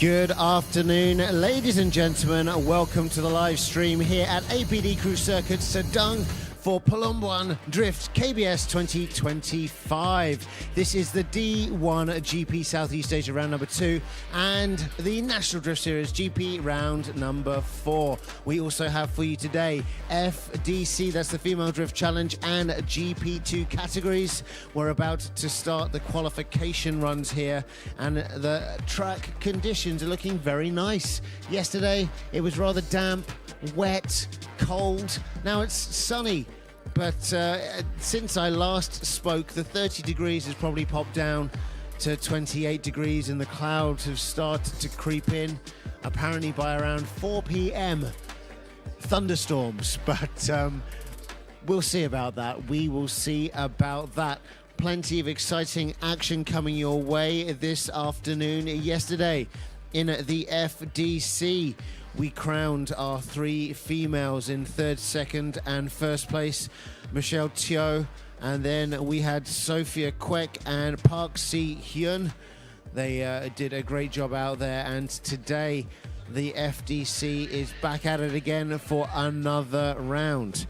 Good afternoon, ladies and gentlemen. Welcome to the live stream here at APD Cruise Circuit Serdang for Perlumbaan Drift KBS 2025. This is the D1GP Southeast Asia round number 2 and the National Drift Series GP round number 4. We also have for you today FDC, that's the Female Drift Challenge, and GP2 categories. We're about to start the qualification runs here, and the track conditions are looking very nice. Yesterday it was rather damp, wet, cold. Now it's sunny, but since I last spoke, the 30 degrees has probably popped down to 28 degrees and the clouds have started to creep in, apparently by around 4 p.m. Thunderstorms, but we'll see about that. We will see about that. Plenty of exciting action coming your way this afternoon. Yesterday in the FDC, we crowned our 3 females in 3rd, 2nd and 1st place. Michelle Teo, and then we had Sophia Kwek and Park Si Hyun. They did a great job out there, and today the FDC is back at it again for another round.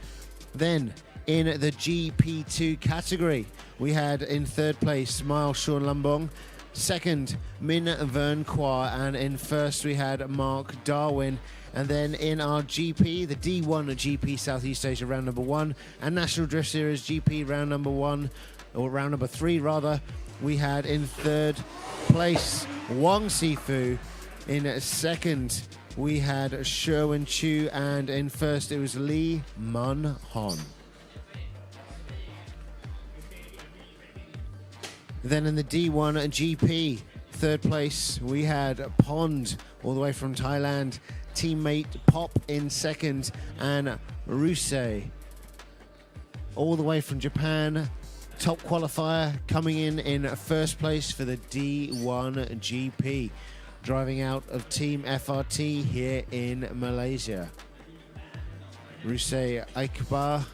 Then in the GP2 category, we had in 3rd place Mile Sean Lambong, 2nd, Min Vern Kwa, and in 1st we had Mark Darwin. And then in our GP, the D1GP Southeast Asia round number 1 and National Drift Series GP round number 1, or round number 3 rather, we had in 3rd place Wang Sifu. In 2nd we had Sherwin Chu, and in 1st it was Lee Mun Hon. Then in the D1GP, 3rd place, we had Pond, all the way from Thailand, teammate Pop in 2nd, and Rusei, all the way from Japan, top qualifier, coming in 1st place for the D1GP, driving out of Team FRT here in Malaysia. Rusei Aikbar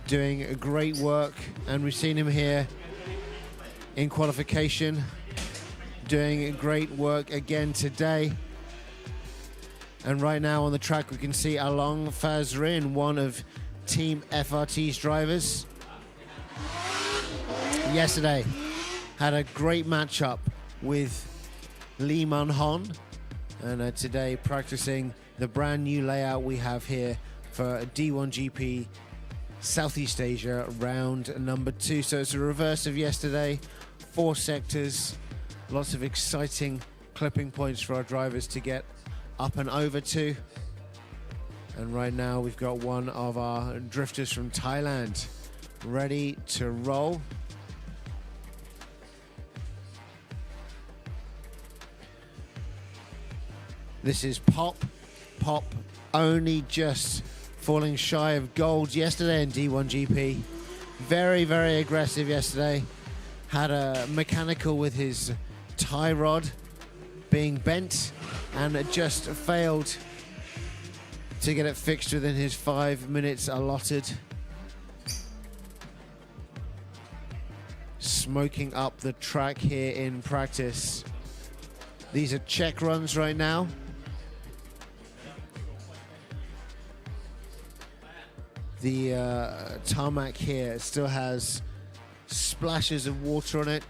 doing great work, and we've seen him here in qualification doing great work again today. And right now on the track we can see Along Fazrin, one of Team FRT's drivers. Yesterday had a great matchup with Lee Mun Hon, and today practicing the brand new layout we have here for D1GP Southeast Asia round number 2. So it's a reverse of yesterday, 4 sectors, lots of exciting clipping points for our drivers to get up and over to. And right now we've got one of our drifters from Thailand ready to roll. This is Pop. Pop only just falling shy of gold yesterday in D1GP. Very, very aggressive yesterday. Had a mechanical with his tie rod being bent and just failed to get it fixed within his 5 minutes allotted. Smoking up the track here in practice. These are check runs right now. The tarmac here still has splashes of water on it,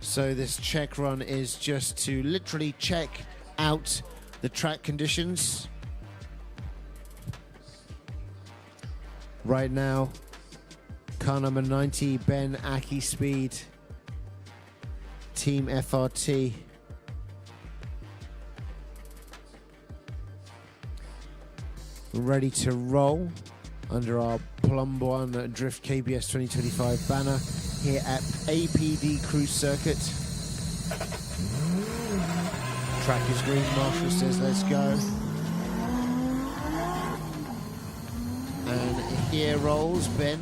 so this check run is just to literally check out the track conditions. Right now, car number 90, Ben Aki Speed, Team FRT. Ready to roll under our Perlumbaan Drift KBS 2025 banner here at APD Cruise Circuit. Track is green, Marshall says let's go. And here rolls Ben.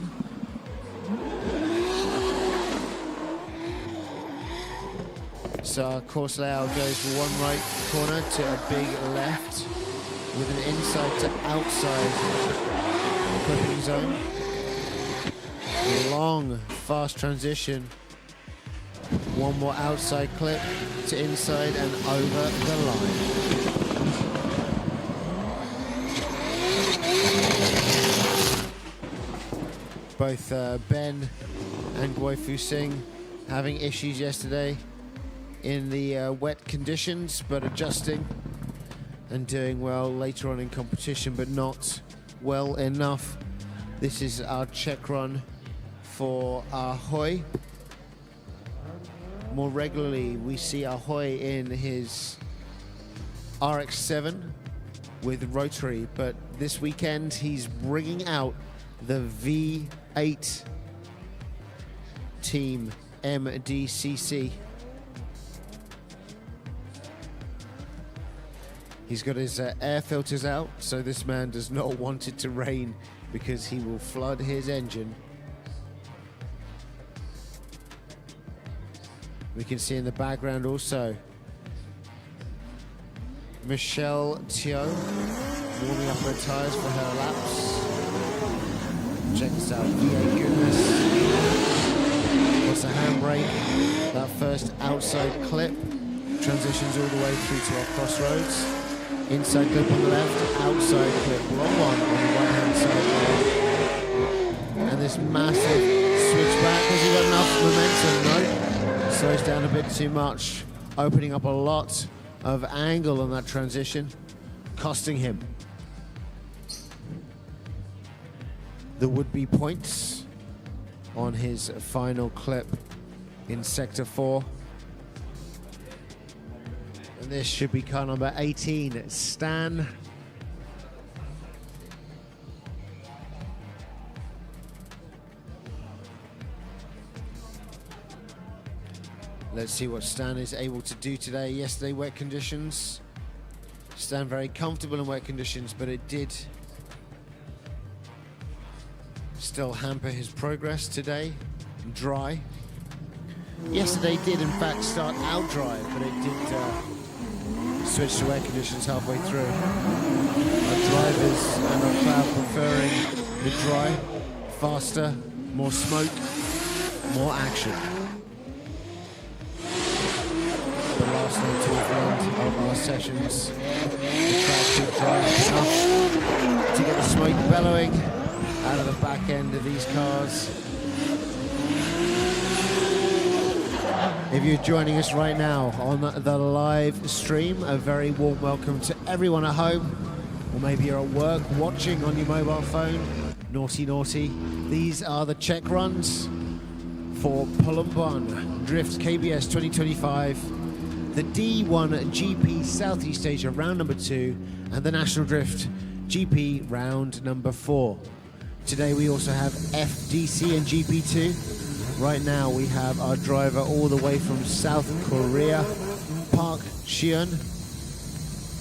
So our course layout goes from one right corner to a big left, with an inside to outside clipping zone. A long, fast transition One more outside clip to inside and over the line. Both Ben and Guifu Singh having issues yesterday in the wet conditions, but adjusting and doing well later on in competition, but not well enough. This is our check run for Ahoy. More regularly, we see Ahoy in his RX-7 with rotary, but this weekend he's bringing out the V8 Team MDCC. He's got his air filters out, so this man does not want it to rain because he will flood his engine. We can see in the background also Michelle Teo warming up her tires for her laps. Check this out, V8 goodness. What's a handbrake? That first outside clip transitions all the way through to our crossroads. Inside clip on the left, outside clip, long one on the right hand side there. And this massive switchback, has he got enough momentum? No. Slows down a bit too much, opening up a lot of angle on that transition, costing him the would-be points on his final clip in Sector 4. And this should be car number 18, Stan. Let's see what Stan is able to do today. Yesterday, wet conditions. Stan very comfortable in wet conditions, but it did still hamper his progress today. Dry. Yesterday did in fact start out dry, but it did switch to wet conditions halfway through. Our drivers and our crowd preferring the dry, faster, more smoke, more action. Last night towards the end of our sessions, the track did dry enough to get the smoke bellowing out of the back end of these cars. If you're joining us right now on the live stream, a very warm welcome to everyone at home, or maybe you're at work watching on your mobile phone. Naughty, naughty. These are the check runs for Perlumbaan Drift KBS 2025. The D1GP Southeast Asia round number 2 and the National Drift GP round number 4. Today we also have FDC and GP2. Right now we have our driver all the way from South Korea, Park Shion.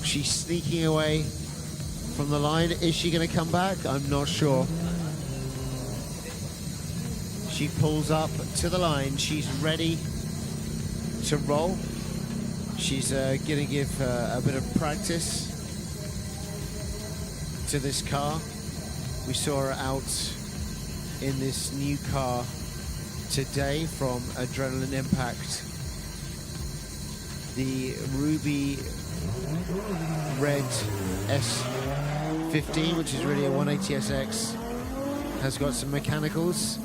She's sneaking away from the line. Is she going to come back? I'm not sure. She pulls up to the line. She's ready to roll. She's going to give a bit of practice to this car. We saw her out in this new car today from Adrenaline Impact. The ruby red S15, which is really a 180SX, has got some mechanicals.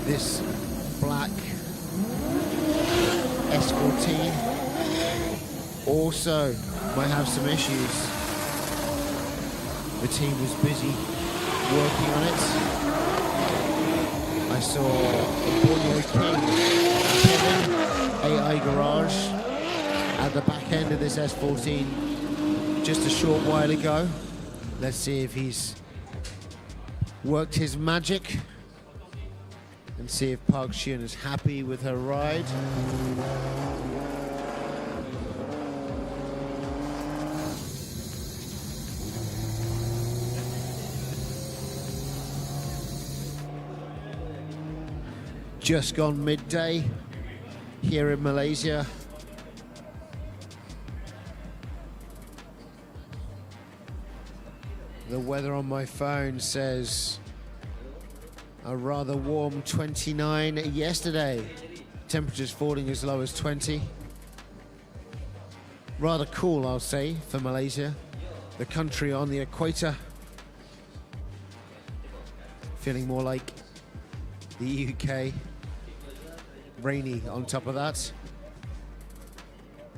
This black S14 also might have some issues. The team was busy working on it. I saw Borneo King, Kevin, AI Garage at the back end of this S14 just a short while ago. Let's see if he's worked his magic and see if Park Shion is happy with her ride. Just gone midday here in Malaysia. The weather on my phone says a rather warm 29 yesterday. temperatures falling as low as 20. Rather cool, I'll say, for Malaysia, the country on the equator. Feeling more like the UK. Rainy on top of that.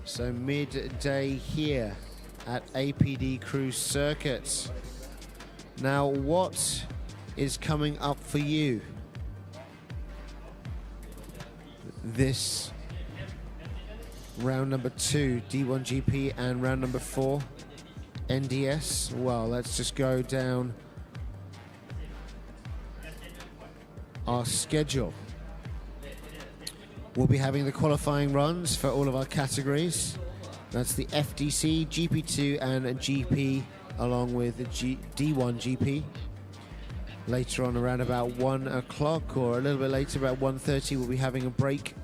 So midday here at APD Cruise Circuit. Now, what is coming up for you this round number 2 D1GP and round number 4 NDS? Well, let's just go down our schedule. We'll be having the qualifying runs for all of our categories. That's the FDC, GP2 and GP, along with the D1GP. Later on, around about 1 o'clock or a little bit later, about 1:30, we'll be having a break.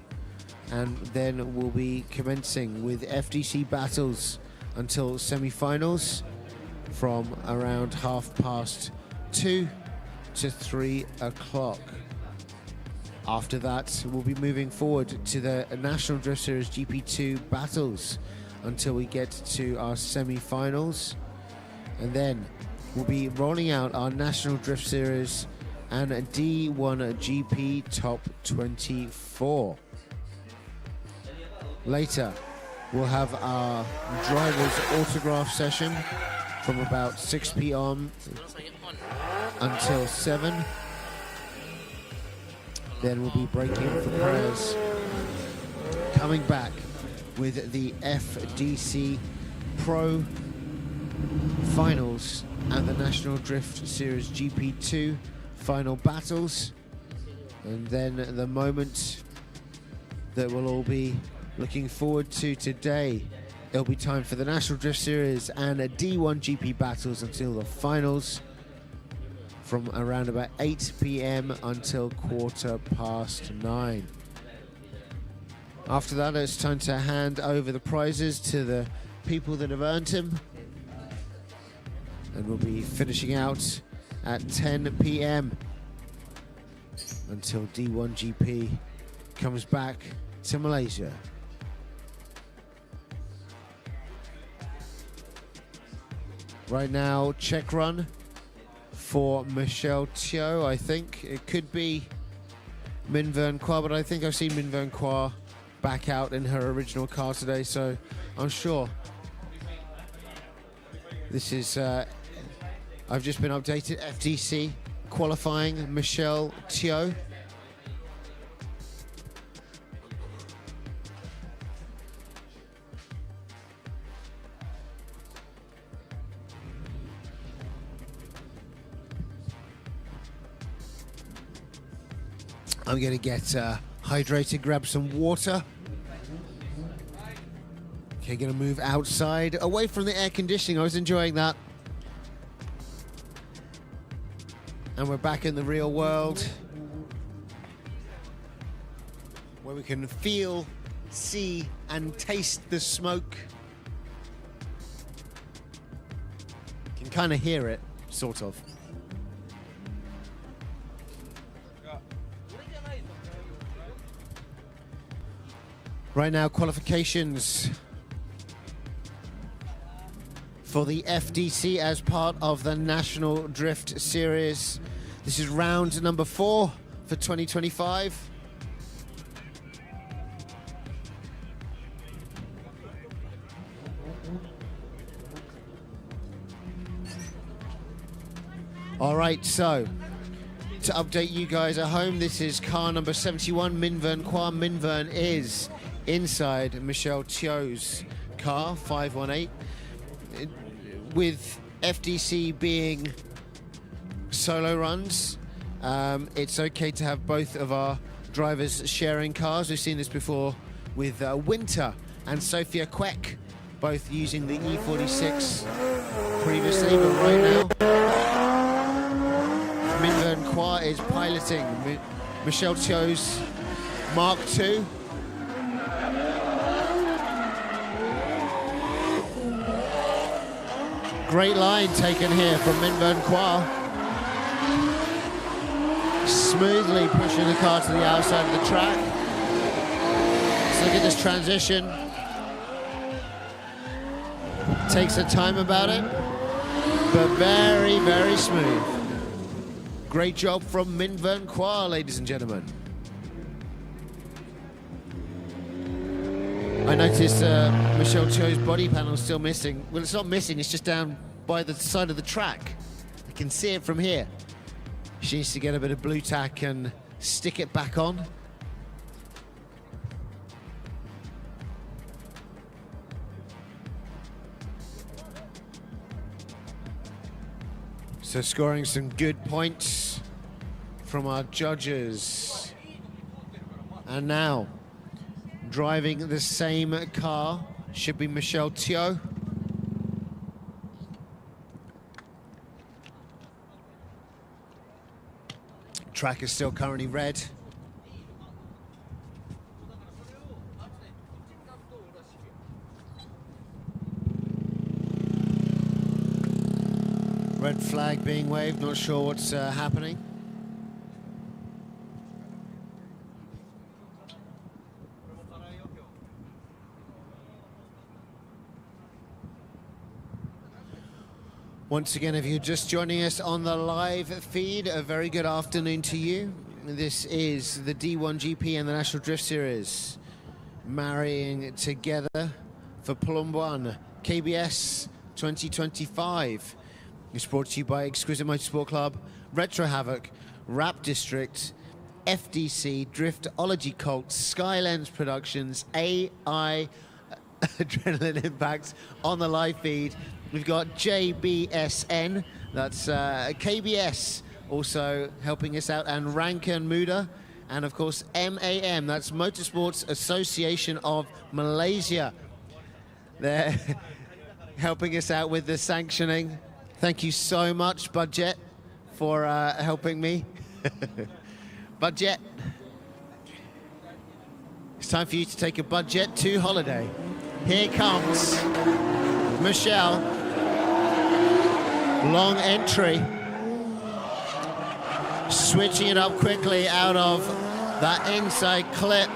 And then we'll be commencing with FDC battles until semi-finals from around 2:30 to 3 o'clock. After that, we'll be moving forward to the National Drift Series GP2 battles until we get to our semi-finals. And then we'll be rolling out our National Drift Series and D1GP Top 24. Later, we'll have our driver's autograph session from about 6 p.m. until 7. Then we'll be breaking for prayers. Coming back with the FDC Pro Finals and the National Drift Series GP2 final battles. And then the moment that we'll all be looking forward to today, it'll be time for the National Drift Series and a D1GP battles until the finals from around about 8 p.m. until 9:15. After that, it's time to hand over the prizes to the people that have earned them. And we'll be finishing out at 10 p.m. until D1GP comes back to Malaysia. Right now, check run for Michelle Teo. I think it could be Min Vern Kwa, but I think I've seen Min Vern Kwa back out in her original car today, so I'm sure this is I've just been updated. FDC qualifying Michelle Teo. I'm going to get hydrated, grab some water. Okay, going to move outside, away from the air conditioning. I was enjoying that. And we're back in the real world, where we can feel, see, and taste the smoke. Can kind of hear it, sort of. Right now, qualifications for the FDC as part of the National Drift Series. This is round number 4 for 2025. All right, so to update you guys at home, this is car number 71, Min Vern Kwa. Min Vern is inside Michelle Teo's car, 518. With FDC being solo runs, it's okay to have both of our drivers sharing cars. We've seen this before with Winter and Sophia Kwek, both using the E46 previously, but right now Min Vern Kwa is piloting Michelle Teo's Mark II. Great line taken here from Min Vern Kwa. Smoothly pushing the car to the outside of the track. look at this transition. Takes her time about it, but very, very smooth. Great job from Minh Vern Qua, ladies and gentlemen. I noticed Michelle Cho's body panel is still missing. Well, it's not missing, it's just down by the side of the track. I can see it from here. She needs to get a bit of blue tack and stick it back on. So scoring some good points from our judges. And now, driving the same car should be Michelle Teo. Track is still currently red. Red flag being waved, not sure what's happening. Once again, if you're just joining us on the live feed, a very good afternoon to you. This is the D1GP and the National Drift Series marrying together for Perlumbaan KBS 2025. It's brought to you by Exquisite Motorsport Club, Retro Havoc, Rap District, FDC, Driftology Cult, Skylens Productions, AI Adrenaline Impact on the live feed. We've got JBSN, that's KBS, also helping us out, and Rankin Muda, and of course MAM, that's Motorsports Association of Malaysia. They're helping us out with the sanctioning. Thank you so much, Budget, for helping me. Budget. It's time for you to take a Budget 2 holiday. Here comes Michelle. Long entry. Switching it up quickly out of that inside clip.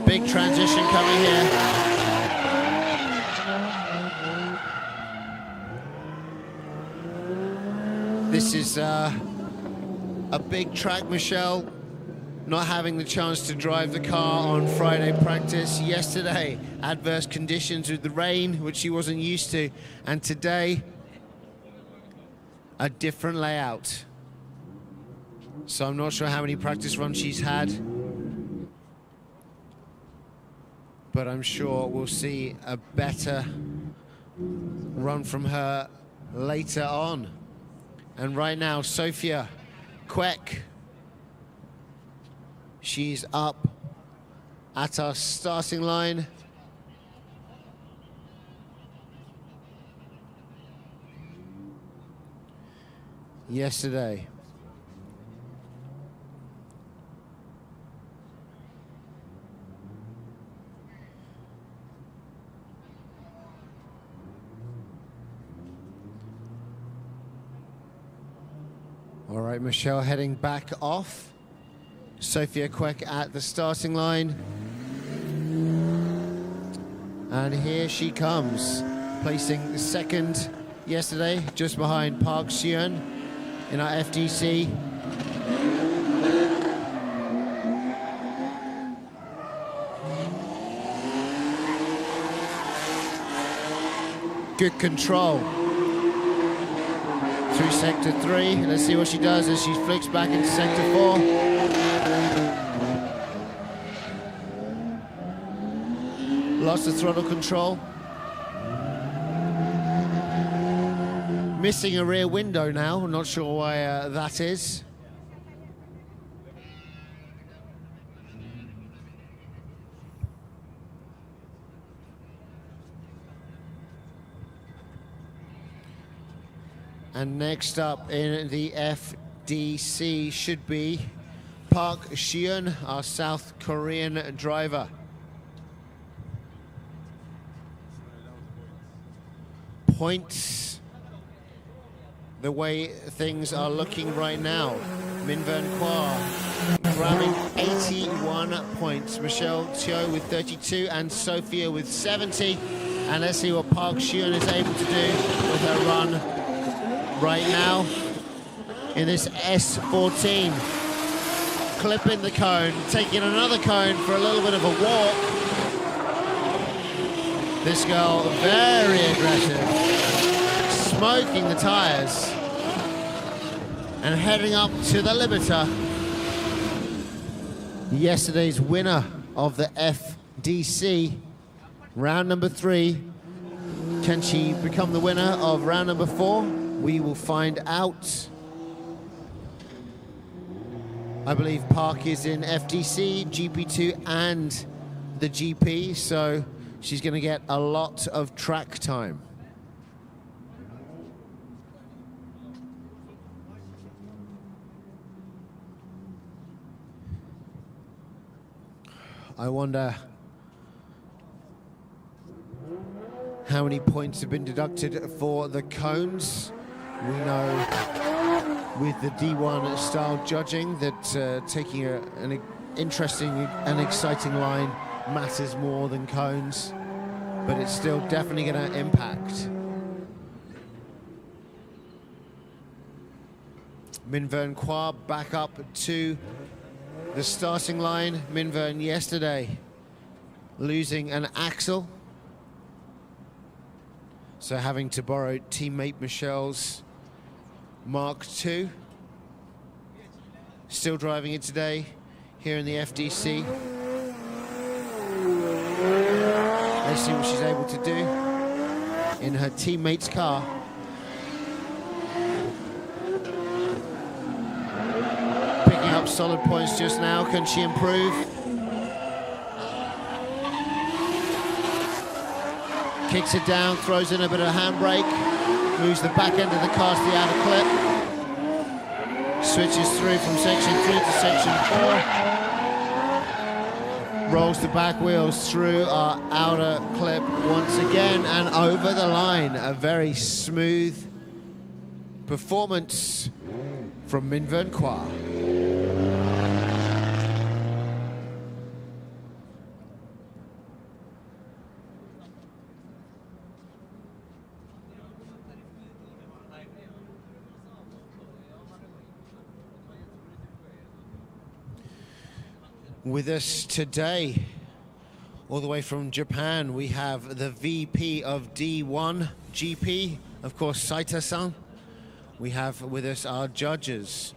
Big transition coming here. This is a big track, Michelle. Not having the chance to drive the car on Friday practice. Yesterday, adverse conditions with the rain, which she wasn't used to. And today, a different layout. So I'm not sure how many practice runs she's had. But I'm sure we'll see a better run from her later on. And right now, Sophia Queck, she's up at our starting line. Yesterday, all right, Michelle heading back off. Sophia Queck at the starting line. And here she comes, placing second yesterday, just behind Park Seon in our FDC. Good control. Through sector 3. Let's see what she does as she flicks back into sector 4. Lost the throttle control. Missing a rear window now. I'm not sure why that is. And next up in the FDC should be Park Seon, our South Korean driver. Points, the way things are looking right now. Min Vern Qua grabbing 81 points. Michelle Teo with 32 and Sophia with 70. And let's see what Park Hyun is able to do with her run right now in this S14. Clipping the cone, taking another cone for a little bit of a walk. This girl very aggressive, smoking the tires and heading up to the limiter. Yesterday's winner of the FDC, round number 3. Can she become the winner of round number 4? We will find out. I believe Park is in FDC, GP2 and the GP, so she's going to get a lot of track time. I wonder how many points have been deducted for the cones. We know with the D1 style judging that taking an interesting and exciting line matters more than cones, but it's still definitely going to impact. Min Vern Qua back up to the starting line. Min Vern yesterday losing an axle, so having to borrow teammate Michelle's Mark II. Still driving it today here in the FDC. Let's see what she's able to do in her teammate's car. Picking up solid points just now. Can she improve? Kicks it down, throws in a bit of a handbrake, moves the back end of the car to the outer clip, switches through from section 3 to section 4, rolls the back wheels through our outer clip once again and over the line. A very smooth performance from Min Vern Qua. With us today, all the way from Japan, we have the VP of D1GP, of course, Saita-san. We have with us our judges,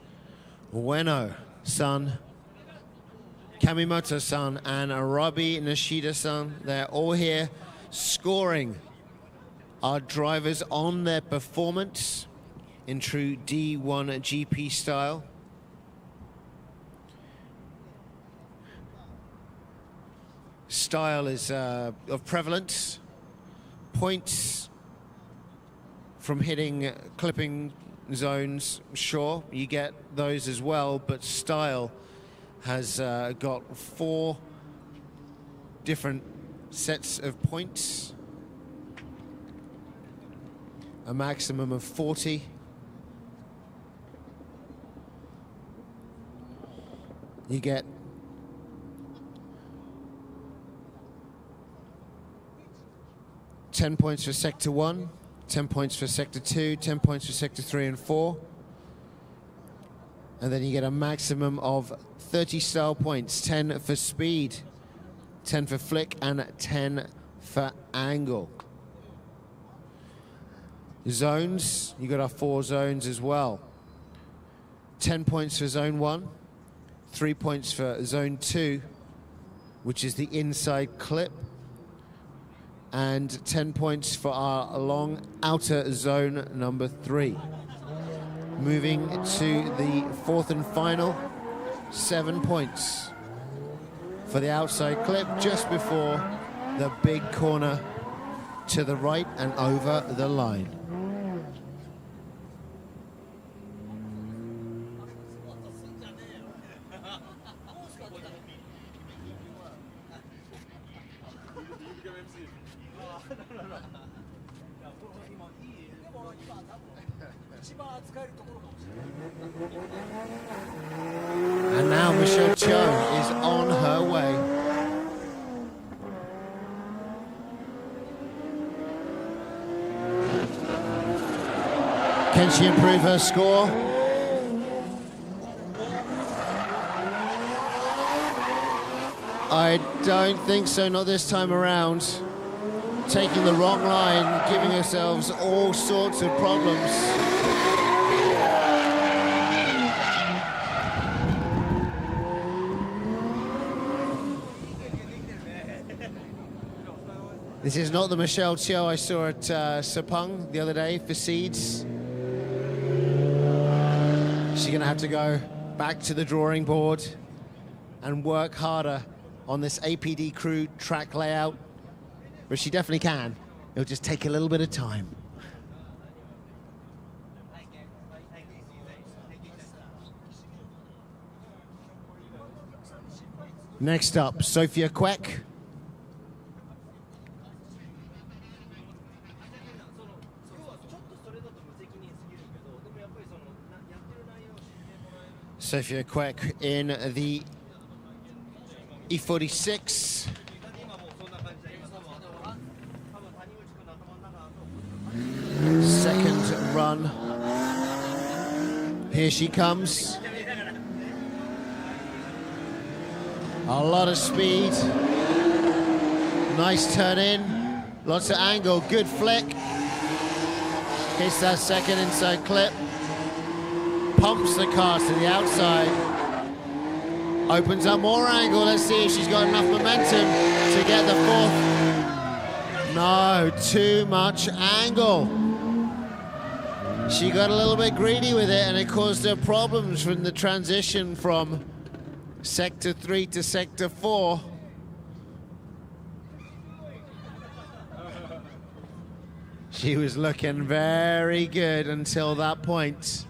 Ueno-san, Kamimoto-san, and Arabi Nishida-san. They're all here scoring our drivers on their performance in true D1GP style. Style is of prevalence. Points from hitting clipping zones, sure, you get those as well, but style has got 4 different sets of points. A maximum of 40. You get 10 points for Sector 1, 10 points for Sector 2, 10 points for Sector 3 and 4. And then you get a maximum of 30 style points, 10 for speed, 10 for flick, and 10 for angle. Zones, you got our 4 zones as well. 10 points for Zone 1, 3 points for Zone 2, which is the inside clip, and 10 points for our long outer zone number 3. Moving to the 4th and final, 7 points for the outside clip just before the big corner to the right and over the line. And now Michelle Cho is on her way. Can she improve her score? I don't think so, not this time around. Taking the wrong line, giving ourselves all sorts of problems. This is not the Michelle Chiu I saw at Sepang the other day for seeds. She's gonna have to go back to the drawing board and work harder on this APD crew track layout, but she definitely can. It'll just take a little bit of time. Next up, Sophia Kwek. Sophia Kwek in the E46. Second run. Here she comes. A lot of speed. Nice turn in. Lots of angle. Good flick. Hits that second inside clip. Pumps the car to the outside. Opens up more angle. Let's see if she's got enough momentum to get the fourth. No, too much angle. She got a little bit greedy with it, and it caused her problems from the transition from Sector 3 to Sector 4. She was looking very good until that point.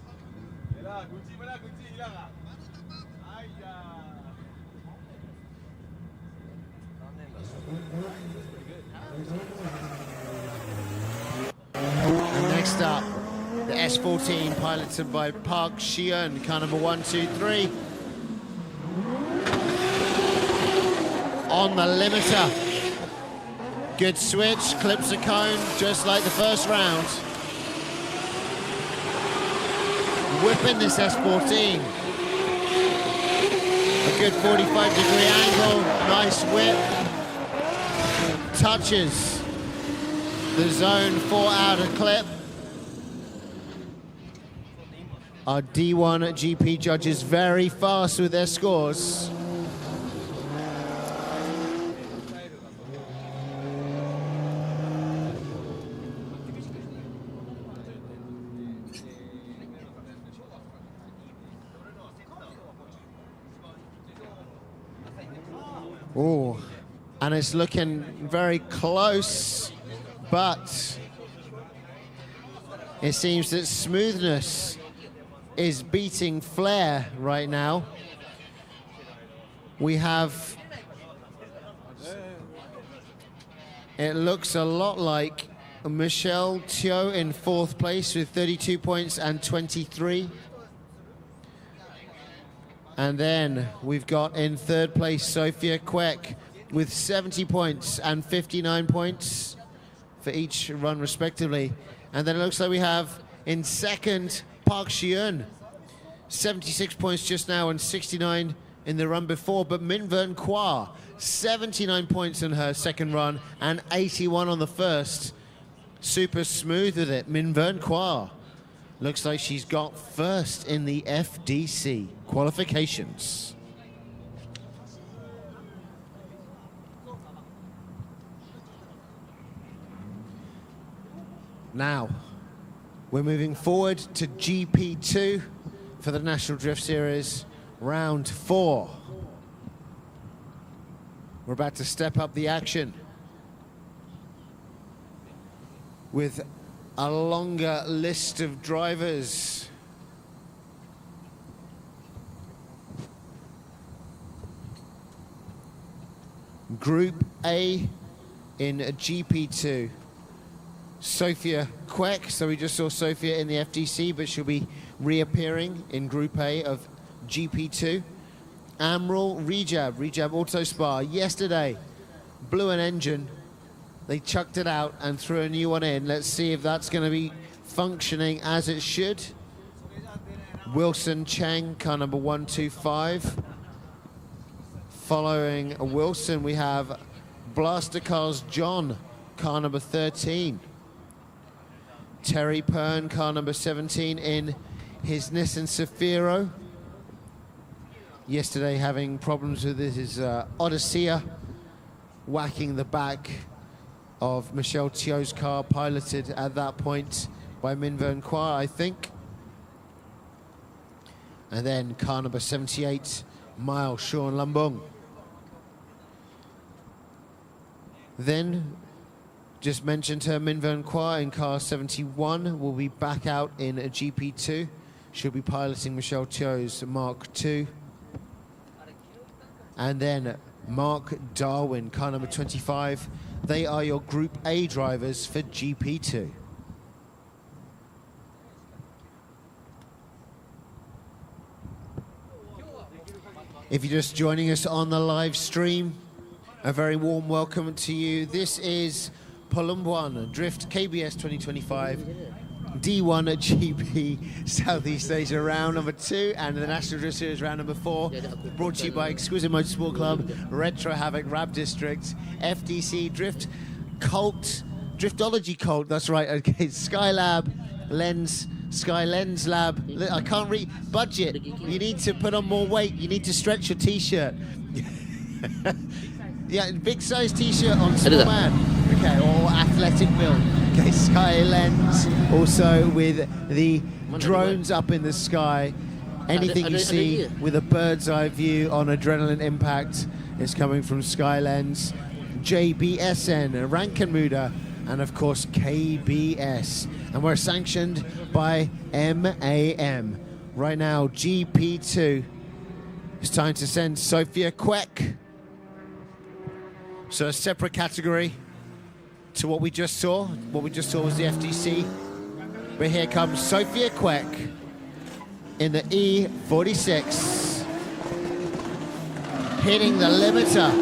And next up, the S14 piloted by Park Shi-eun, car number 1, 2, 3. On the limiter. Good switch, clips a cone, just like the first round. Whipping this S14. A good 45-degree angle, nice whip. Touches the zone 4 outer clip. Our D1GP judges very fast with their scores. Oh, and it's looking very close, but it seems that smoothness is beating flair right now. We have, it looks a lot like Michelle Chiu in 4th place with 32 points and 23. And then we've got in 3rd place Sophia Kwek with 70 points and 59 points for each run respectively. And then it looks like we have in 2nd Park Shi-eun, 76 points just now and 69 in the run before. But Min Vern Kwa, 79 points in her 2nd run and 81 on the 1st. Super smooth with it. Min Vern Kwa looks like she's got 1st in the FDC qualifications. Now, we're moving forward to GP2 for the National Drift Series, round 4. We're about to step up the action with a longer list of drivers. Group A in GP2. Sophia Quek. So we just saw Sophia in the FDC, but she'll be reappearing in Group A of GP2. Amral Rejab Auto Spa. Yesterday, blew an engine. They chucked it out and threw a new one in. Let's see if that's going to be functioning as it should. Wilson Cheng, car number 125. Following Wilson, we have Blaster Cars John, car number 13. Terry Pern, car number 17 in his Nissan Safiro. Yesterday having problems with his Odyssea, whacking the back of Michelle Tio's car, piloted at that point by Min Vern Kwa, I think. And then car number 78, Mile Sean Lambung. Then, just mentioned her, Min Vern Kwa in car 71 will be back out in a GP2. She'll be piloting Michelle Tio's Mark II. And then Mark Darwin, car number 25. They are your Group A drivers for GP2. If you're just joining us on the live stream, a very warm welcome to you. This is Perlumbaan Drift KBS 2025, D1GP Southeast Asia round number 2, and the National Drift Series round number 4, brought to you by Exquisite Motorsport Club, Retro Havoc, Rab District, FDC Drift Cult, Driftology Cult, that's right, okay, Skylab, Lens, Sky Lens Lab. I can't read. Budget. You need to put on more weight. You need to stretch your t-shirt. Yeah, big size t-shirt on small man. Okay, or athletic build. Okay, Sky Lens. Also with the drones up in the sky. Anything you see with a bird's eye view on adrenaline impact is coming from Sky Lens. JBSN, Rankenmuda, and of course KBS. And we're sanctioned by MAM. Right now, GP2. It's time to send Sophia Quek. So a separate category to what we just saw. What we just saw was the FDC. But here comes Sophia Quek in the E46. Hitting the limiter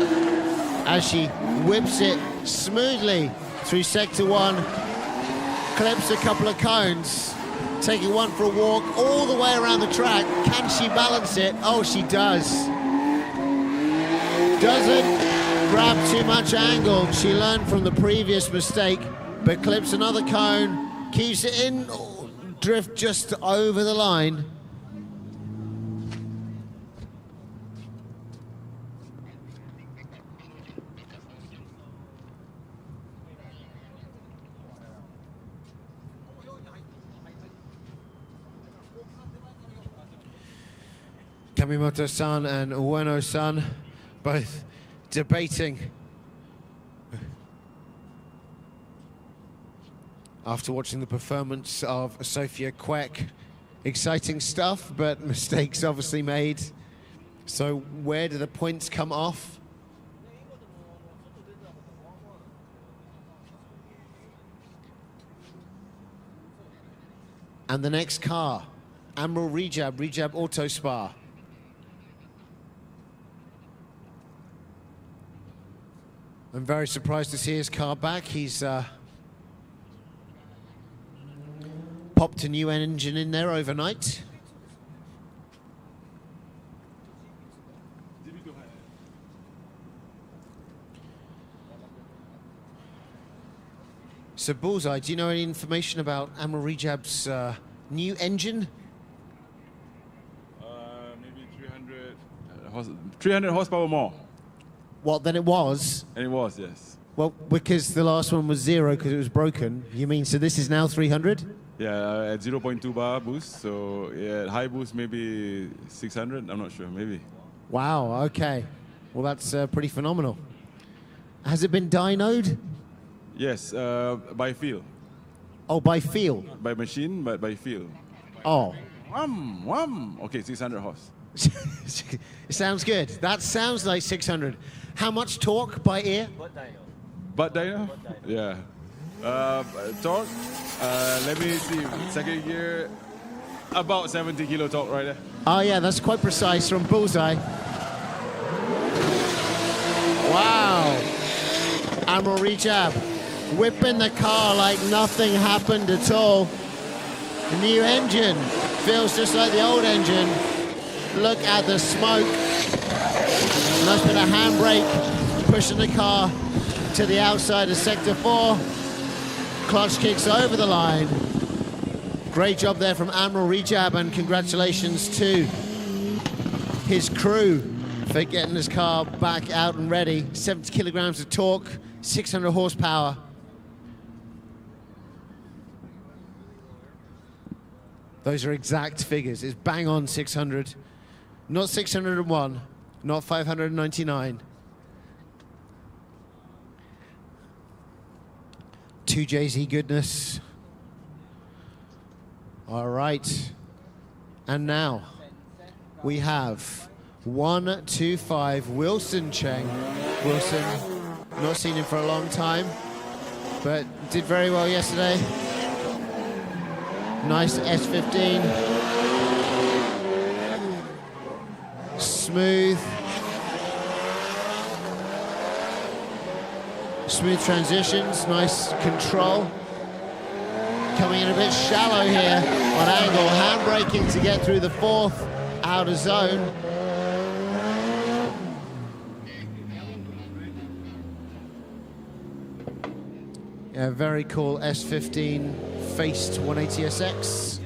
as she whips it smoothly through sector 1. Clips a couple of cones, taking one for a walk all the way around the track. Can she balance it? Oh, she does. Doesn't grab too much angle. She learned from the previous mistake, but clips another cone, keeps it in, drift just over the line. Kamimoto-san and Ueno-san both debating after watching the performance of Sophia Quek. Exciting stuff, but mistakes obviously made. So where do the points come off? And the next car, Amral Rejab Auto Spa. I'm very surprised to see his car back. He's popped a new engine in there overnight. So Bullseye, do you know any information about Amral Rejab's new engine? Maybe 300 horsepower more. What, than it was? And it was, yes. Well, because the last one was 0 because it was broken. You mean, so this is now 300? Yeah, at 0.2 bar boost. So yeah, high boost maybe 600. I'm not sure, maybe. Wow, okay. Well, that's pretty phenomenal. Has it been dynoed? Yes, by feel. Oh, by feel? By machine, but by feel. Oh. Okay, 600 horse. It sounds good. That sounds like 600. How much torque by ear? But dyno? Yeah. Torque, let me see, second gear, about 70 kilo torque right there. Oh yeah, that's quite precise from Bullseye. Wow. Admiral Rejab whipping the car like nothing happened at all. The new engine feels just like the old engine. Look at the smoke. Nice bit of handbrake, pushing the car to the outside of Sector 4. Clutch kicks over the line. Great job there from Admiral Rejab, and congratulations to his crew for getting this car back out and ready. 70 kilograms of torque, 600 horsepower. Those are exact figures. It's bang on 600. Not 601, not 599. 2JZ goodness. All right. And now we have 125 Wilson Cheng. Wilson, not seen him for a long time, but did very well yesterday. Nice S15. Smooth. Smooth transitions, nice control. Coming in a bit shallow here on angle, handbraking to get through the fourth outer zone. Yeah, very cool S15 faced 180SX.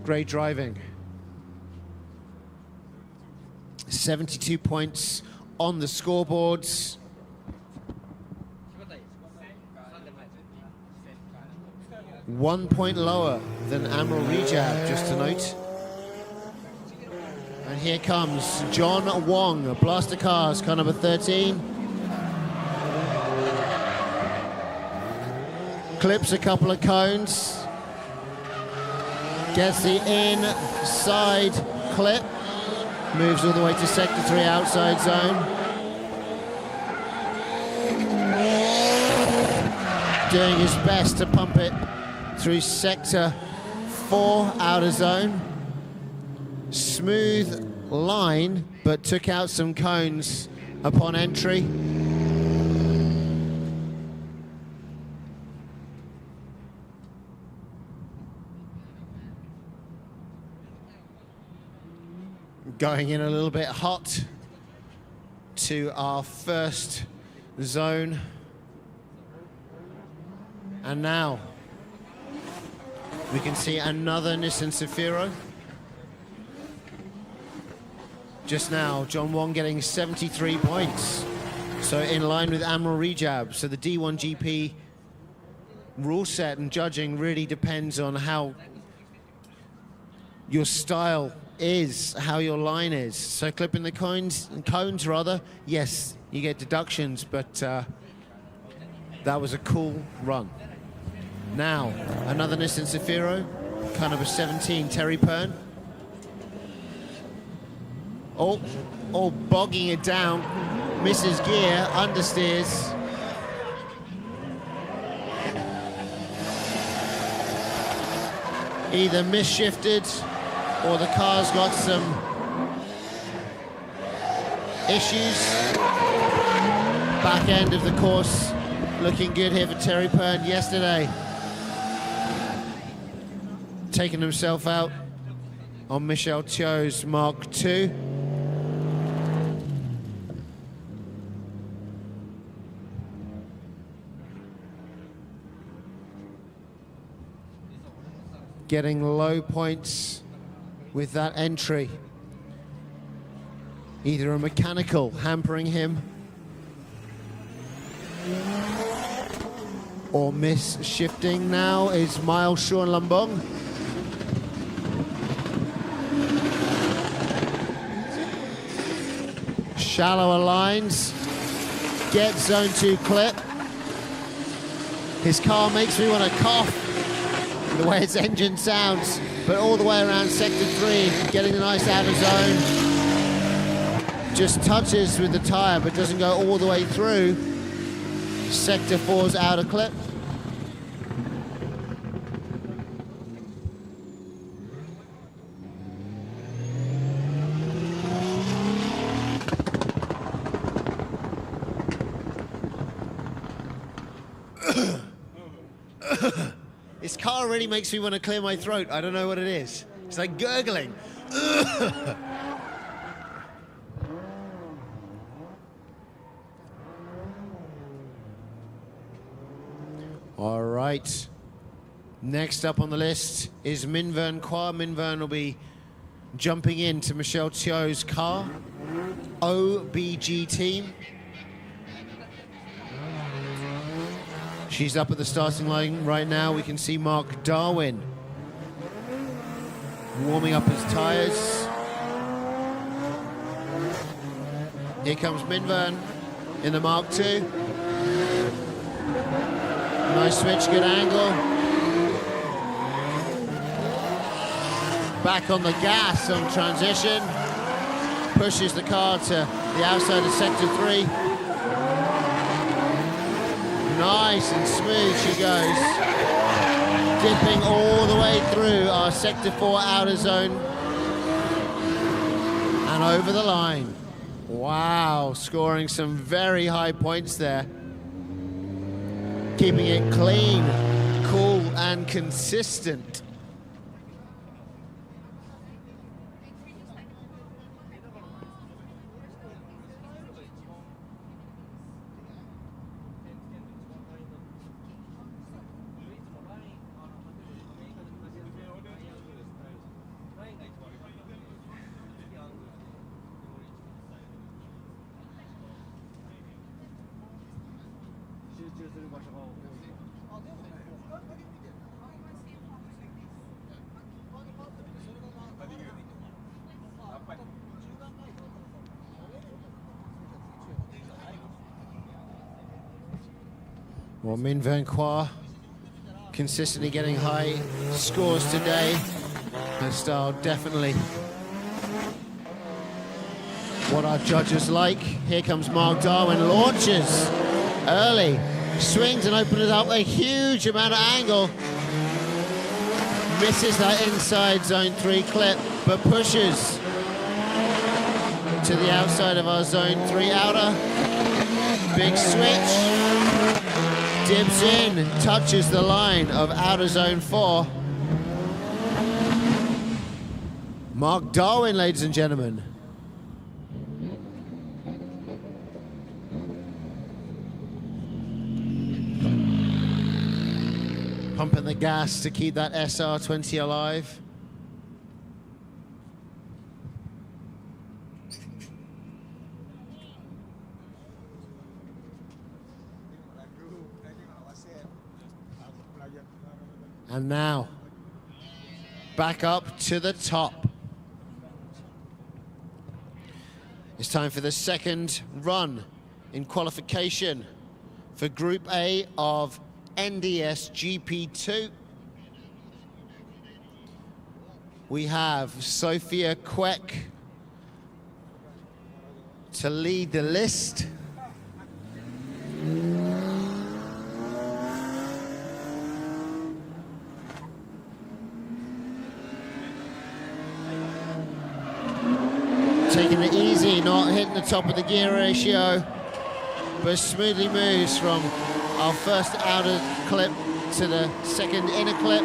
Great driving. 72 points on the scoreboards. One point lower than Admiral Rejab, just to note. And here comes John Wong, Blaster Cars, car number 13. Clips a couple of cones. Gets the inside clip. Moves all the way to Sector 3 outside zone. Doing his best to pump it through Sector 4 outer zone. Smooth line, but took out some cones upon entry. Going in a little bit hot to our first zone. And now we can see another Nissan Safiro. Just now, John Wong getting 73 points. So in line with Admiral Rejab. So the D1GP rule set and judging really depends on how your style is, how your line is. So clipping the cones rather, yes, you get deductions, but that was a cool run. Now, another Nissan Safiro, car number 17, Terry Pern. Oh, bogging it down, misses gear, understeers. Either misshifted or the car's got some issues. Back end of the course looking good here for Terry Pern yesterday. Taking himself out on Michel Thio's Mark II. Getting low points with that entry. Either a mechanical hampering him or miss shifting. Now is Miles Sean Lambong. Shallower lines. Get zone 2 clip. His car makes me want to cough the way its engine sounds, but all the way around Sector 3, getting a nice outer zone. Just touches with the tire, but doesn't go all the way through. Sector 4's outer clip. This car really makes me want to clear my throat. I don't know what it is. It's like gurgling. All right. Next up on the list is Minvern Kwa. Minvern will be jumping into Michelle Tio's car. OBG team. She's up at the starting line right now. We can see Mark Darwin warming up his tires. Here comes Minvern in the Mark II. Nice switch, good angle. Back on the gas on transition. Pushes the car to the outside of sector 3. Nice and smooth she goes. Dipping all the way through our sector 4 outer zone. And over the line. Wow, scoring some very high points there. Keeping it clean, cool and consistent. Well, Minvern Kwa consistently getting high scores today. Her style definitely what our judges like. Here comes Mark Darwin, launches early, swings and opens up a huge amount of angle. Misses that inside zone 3 clip, but pushes to the outside of our zone 3 outer. Big switch. Dips in, touches the line of outer zone 4. Mark Darwin, ladies and gentlemen. Pumping the gas to keep that SR20 alive. And now, back up to the top. It's time for the second run in qualification for Group A of NDS GP2. We have Sophia Kwek to lead the list. Taking it easy, not hitting the top of the gear ratio, but smoothly moves from our first outer clip to the second inner clip,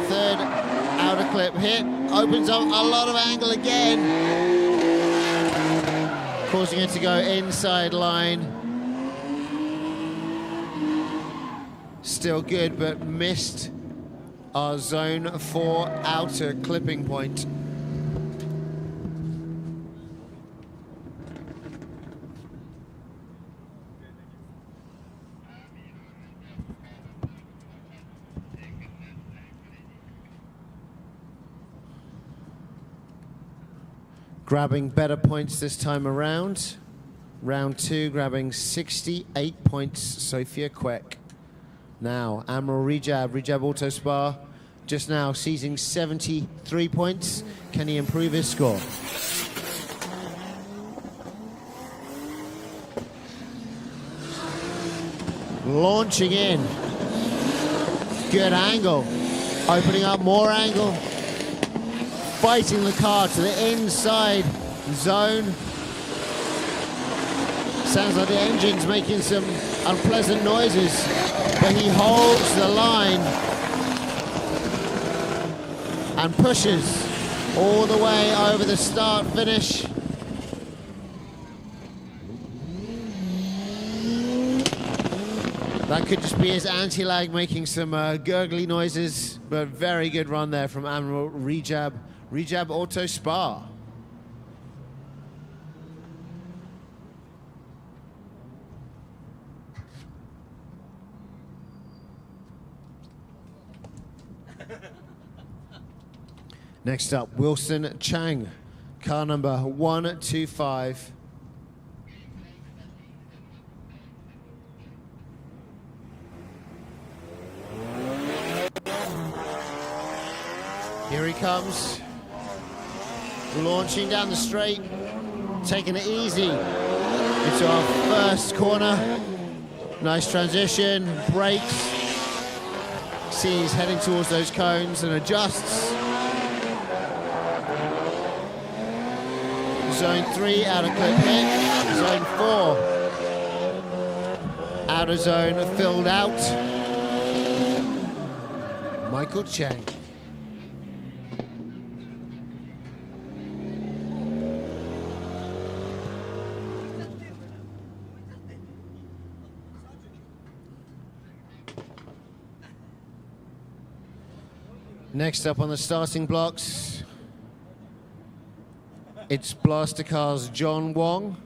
third outer clip hit, opens up a lot of angle again, causing it to go inside line. Still good, but missed our zone 4 outer clipping point. Grabbing better points this time around. Round 2, grabbing 68 points, Sophia Kwek. Now, Admiral Rejab Auto Spa, just now seizing 73 points. Can he improve his score? launching in. Good angle, opening up more angle, fighting the car to the inside zone. Sounds like the engine's making some unpleasant noises, but he holds the line and pushes all the way over the start finish. That could just be his anti-lag making some gurgly noises, but very good run there from Admiral Rejab Auto Spa. Next up, Wilson Chang, car number 125. Here he comes, launching down the straight, taking it easy into our first corner. Nice transition, brakes. See he's heading towards those cones and adjusts. Zone 3 out of clip hit, zone 4 out of zone filled out. Michael Chang. Next up on the starting blocks, it's Blaster Car's John Wong.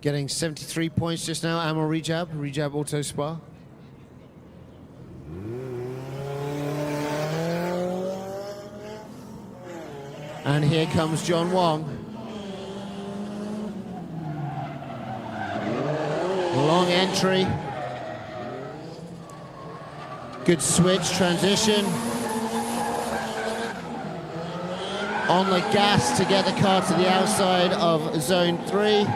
Getting 73 points just now, Admiral Rejab Auto Spa. And here comes John Wong. Long entry. Good switch, transition. On the gas to get the car to the outside of zone 3.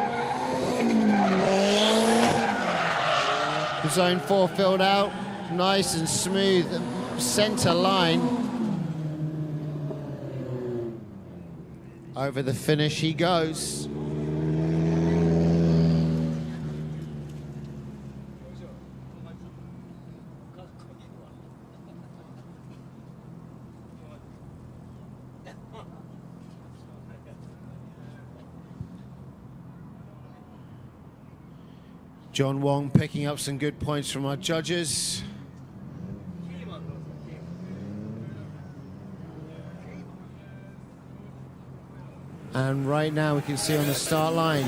Zone 4 filled out. Nice and smooth center line. Over the finish he goes. John Wong picking up some good points from our judges. And right now we can see on the start line,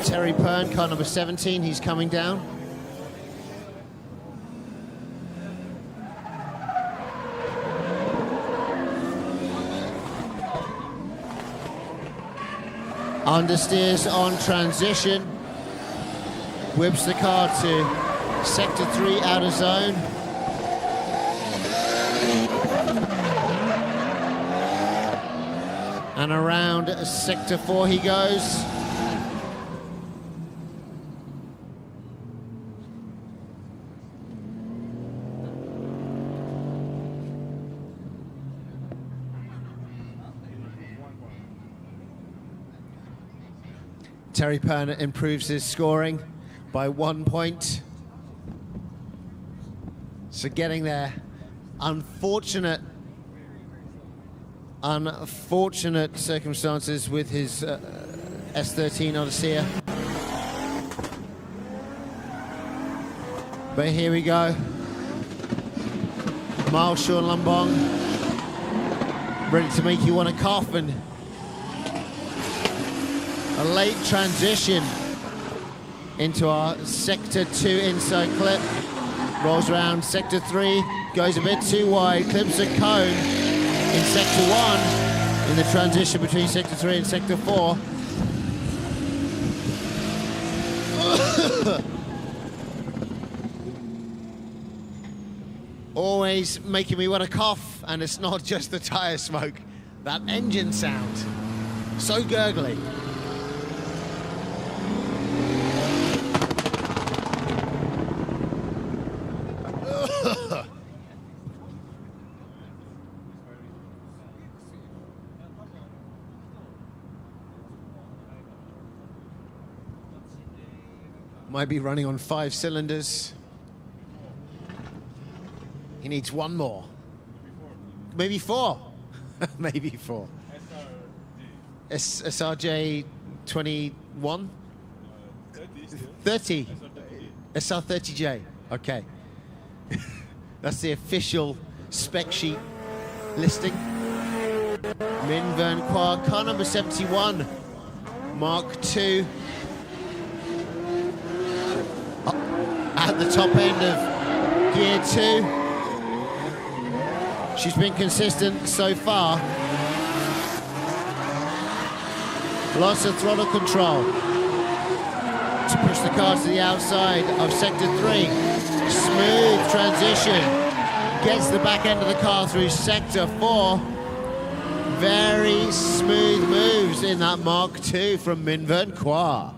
Terry Pern, car number 17, he's coming down. Understeers on transition. Whips the car to sector 3 out of zone. And around sector 4 he goes. Terry Pern improves his scoring by 1 point. So getting there, unfortunate circumstances with his S13 Odyssey. But here we go. Miles Sean Lumbong, ready to make you want to cough, and a late transition into our sector 2 inside clip. Rolls around sector 3, goes a bit too wide, clips a cone in sector 1 in the transition between sector 3 and sector 4. always making me want to cough, and it's not just the tyre smoke. That engine sound, so gurgly. Might be running on 5 cylinders. He needs one more. Maybe 4. Maybe 4. SRJ 21? 30. SR30J. Okay. That's the official spec sheet listing. Min Vern Qua, car number 71, Mark II. At the top end of gear 2. She's been consistent so far. Lots of throttle control to push the car to the outside of sector 3. Smooth transition. Gets the back end of the car through sector 4. Very smooth moves in that Mark II from Min Vern Qua.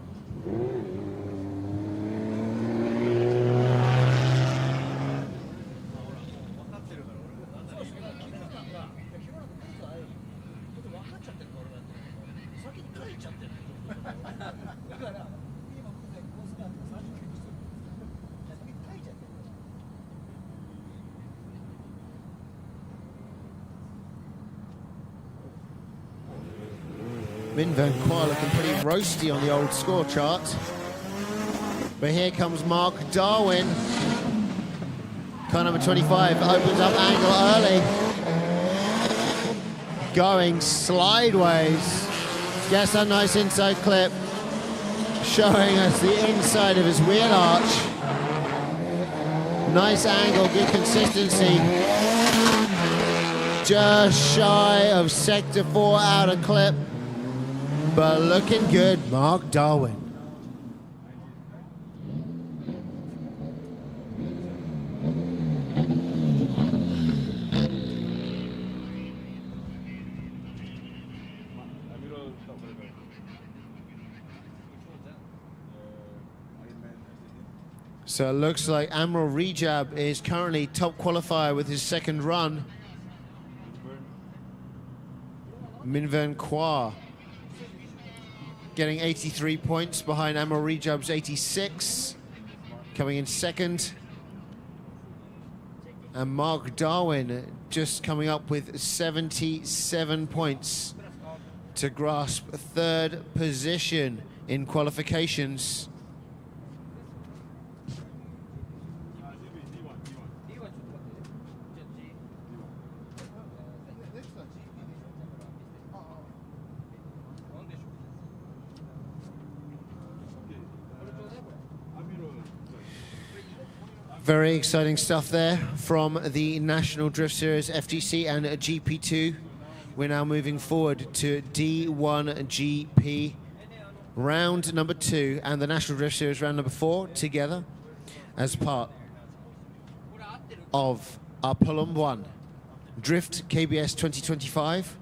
Min Vern Qua looking pretty roasty on the old score chart. But here comes Mark Darwin. Car number 25 opens up angle early. Going slideways. Gets a nice inside clip. Showing us the inside of his wheel arch. Nice angle, good consistency. Just shy of sector 4 outer clip. But looking good, Mark Darwin. So it looks like Amral Rejab is currently top qualifier with his second run. Min Vern Qua getting 83 points behind Amral Rejab's 86, coming in second. And Mark Darwin just coming up with 77 points to grasp third position in qualifications. Very exciting stuff there from the National Drift Series FGC and GP2. We're now moving forward to D1GP round number 2 and the National Drift Series round number 4 together as part of our Perlumbaan Drift KBS 2025,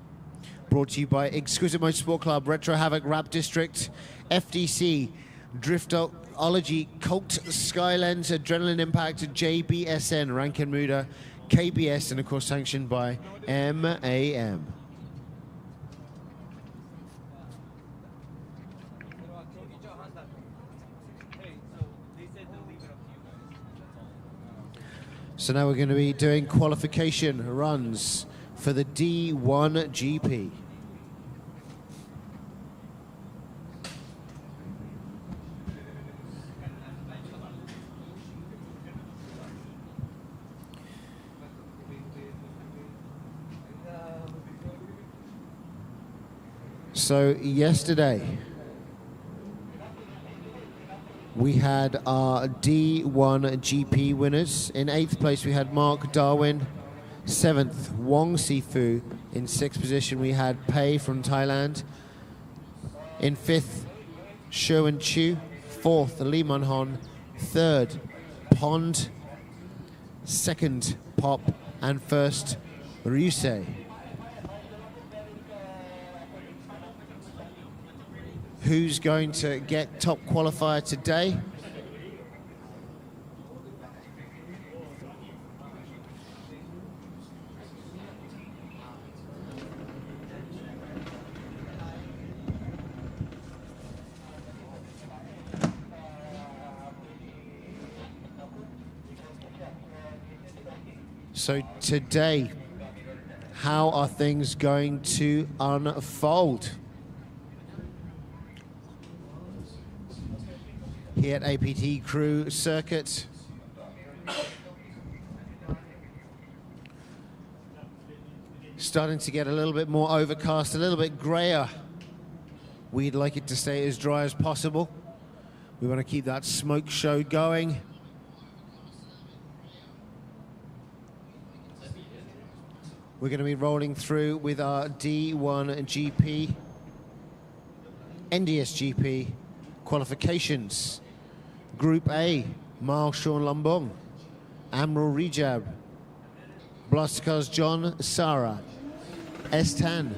brought to you by Exquisite Motorsport Club, Retro Havoc Rap District, FDC, Driftology, Cult, Skylens, Adrenaline Impact, JBSN, Rankin Muda, KBS, and of course sanctioned by MAM. So now we're going to be doing qualification runs for the D1GP. So yesterday we had our D1GP winners. In 8th place we had Mark Darwin. 7th, Wong Sifu. In 6th position we had Pei from Thailand. In 5th, Sherwin Chu. 4th, Lee Man Hon. 3rd, Pond. 2nd, Pop, and first, Ryusei. Who's going to get top qualifier today? So today, how are things going to unfold? Here at APT Crew Circuit. Starting to get a little bit more overcast, a little bit grayer. We'd like it to stay as dry as possible. We want to keep that smoke show going. We're going to be rolling through with our D1GP, NDSGP qualifications. Group A, Mal Sean Lumbong, Amrul Rijab, Blaskas John Sara, Estan,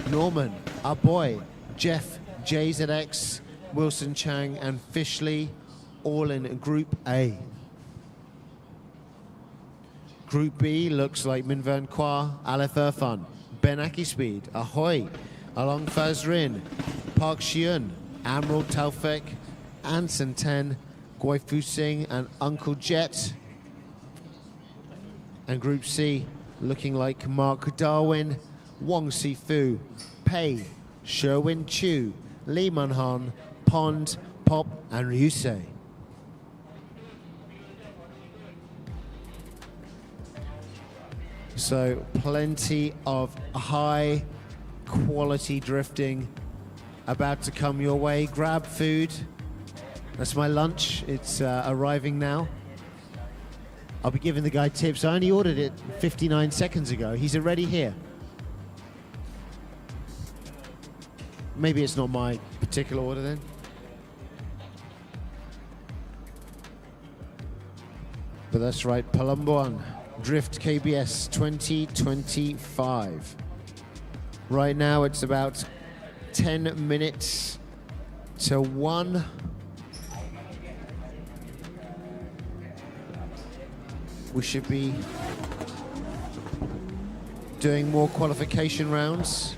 Norman, our boy, Jeff JZX, Wilson Chang, and Fishley, all in Group A. Group B looks like Minvern Kwa, Aleph Irfan, Ben Akispeed, Ahoy, Along Fazrin, Park Shiun, Amrul Taufik, Anson Ten, Goi Fu Singh, and Uncle Jet. And Group C looking like Mark Darwin, Wong Sifu, Pei, Sherwin Chu, Lee Munhan, Pond, Pop, and Ryusei. So plenty of high quality drifting about to come your way. Grab food. That's my lunch. It's arriving now. I'll be giving the guy tips. I only ordered it 59 seconds ago. He's already here. Maybe it's not my particular order then. But that's right, Perlumbaan Drift KBS 2025. Right now it's about 10 minutes to 1. We should be doing more qualification rounds.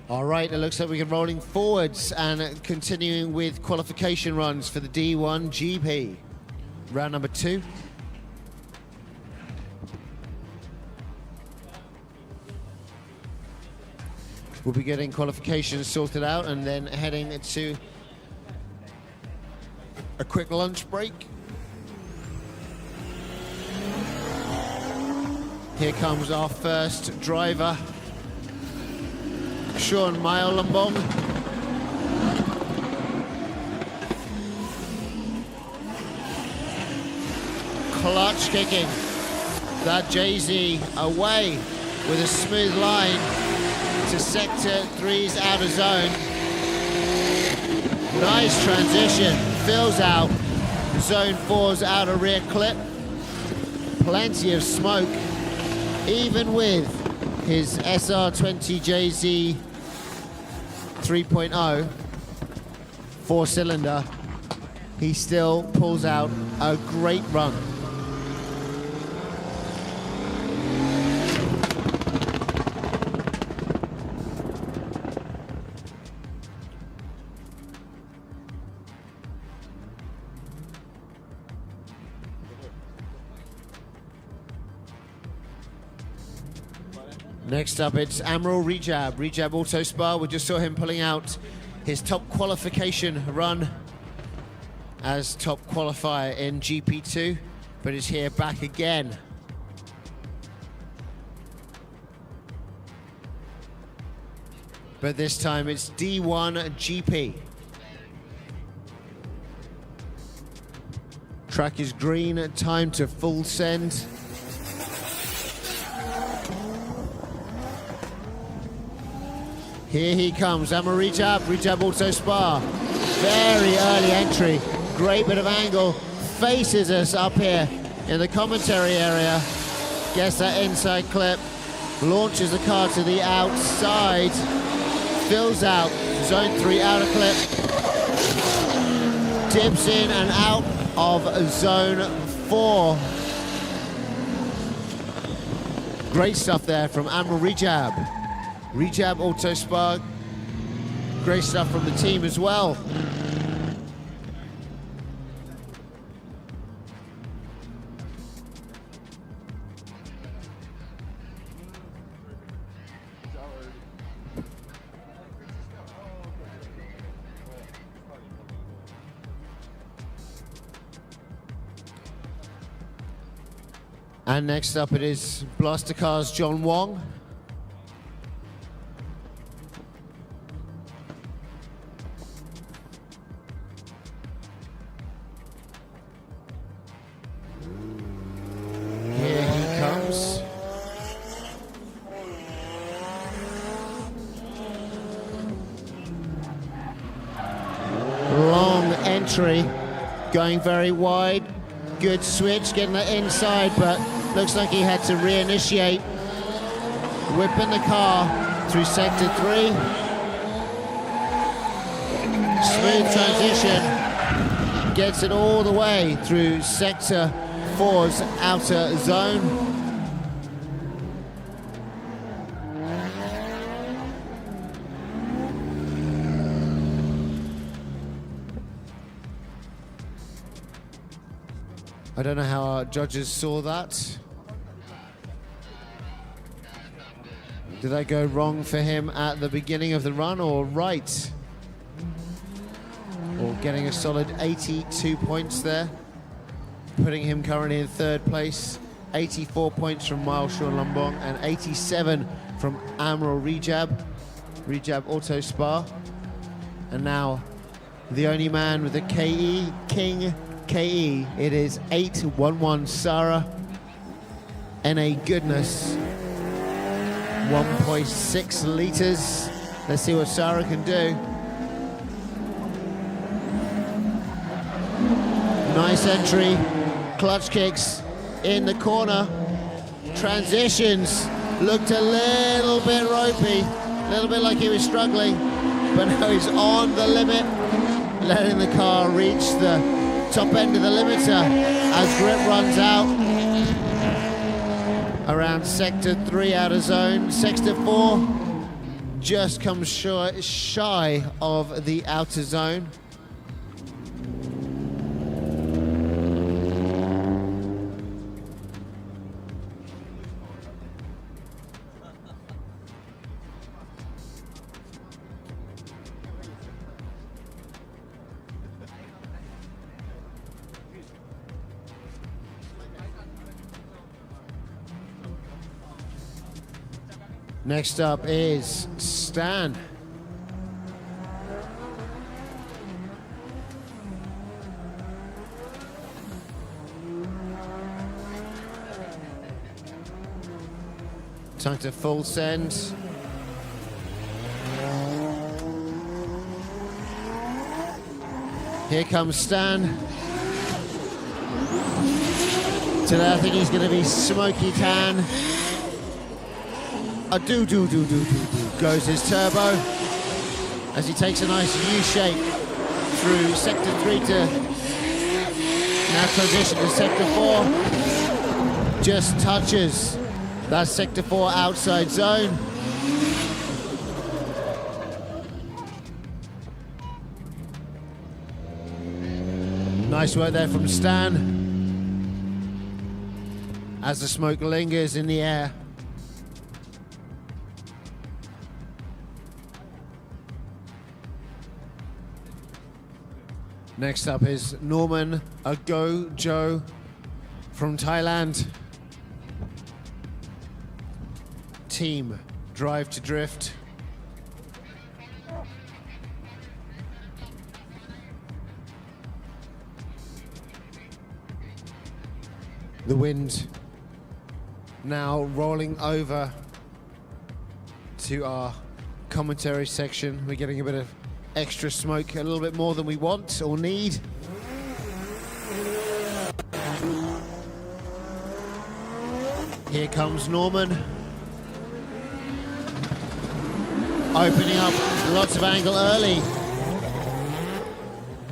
All right, it looks like we're rolling forwards and continuing with qualification runs for the D1GP. Round number 2. We'll be getting qualifications sorted out and then heading to a quick lunch break. Here comes our first driver, Sean Lumbong. Clutch kicking that JZ away with a smooth line to sector 3's outer zone. Nice transition, fills out zone 4's outer rear clip. Plenty of smoke, even with his SR20JZ 3.0 4-cylinder, he still pulls out a great run. Next up, it's Amrul Rijab. Rijab Auto Spa. We just saw him pulling out his top qualification run as top qualifier in GP2, but is here back again. but this time it's D1GP. Track is green, time to full send. Here he comes, Rejab Auto Spa. Very early entry, great bit of angle, faces us up here in the commentary area. Gets that inside clip, launches the car to the outside, fills out, zone 3 outer clip, dips in and out of zone 4. Great stuff there from Rejab. Rejab Auto Spa, great stuff from the team as well. And next up it is Blaster Cars' John Wong. Here he comes. Long entry, going very wide. Good switch, getting the inside, but looks like he had to reinitiate. Whipping the car through sector 3. Smooth transition. Gets it all the way through sector 4's outer zone. I don't know how our judges saw that. Did that go wrong for him at the beginning of the run or right? Or getting a solid 82 points there, putting him currently in 3rd place. 84 points from Miles Lumbong and 87 from Rejab Auto Spa. And now the only man with the KE, King KE, it is 811 Sarah. NA goodness, 1.6 litres. Let's see what Sarah can do. Nice entry, clutch kicks in the corner. Transitions looked a little bit ropey, a little bit like he was struggling, but now he's on the limit, letting the car reach the top end of the limiter as grip runs out around sector 3 outer zone. Sector 4 just comes shy of the outer zone. Next up is Stan. Time to full send. Here comes Stan. Today I think he's going to be smoky tan. Goes his turbo as he takes a nice U-shape through sector 3 to now transition to sector 4. Just touches that sector 4 outside zone. Nice work there from Stan as the smoke lingers in the air. Next up is Norman Agojo from Thailand. Team Drive to Drift. The wind now rolling over to our commentary section. We're getting a bit of extra smoke, a little bit more than we want or need. Here comes Norman. Opening up lots of angle early,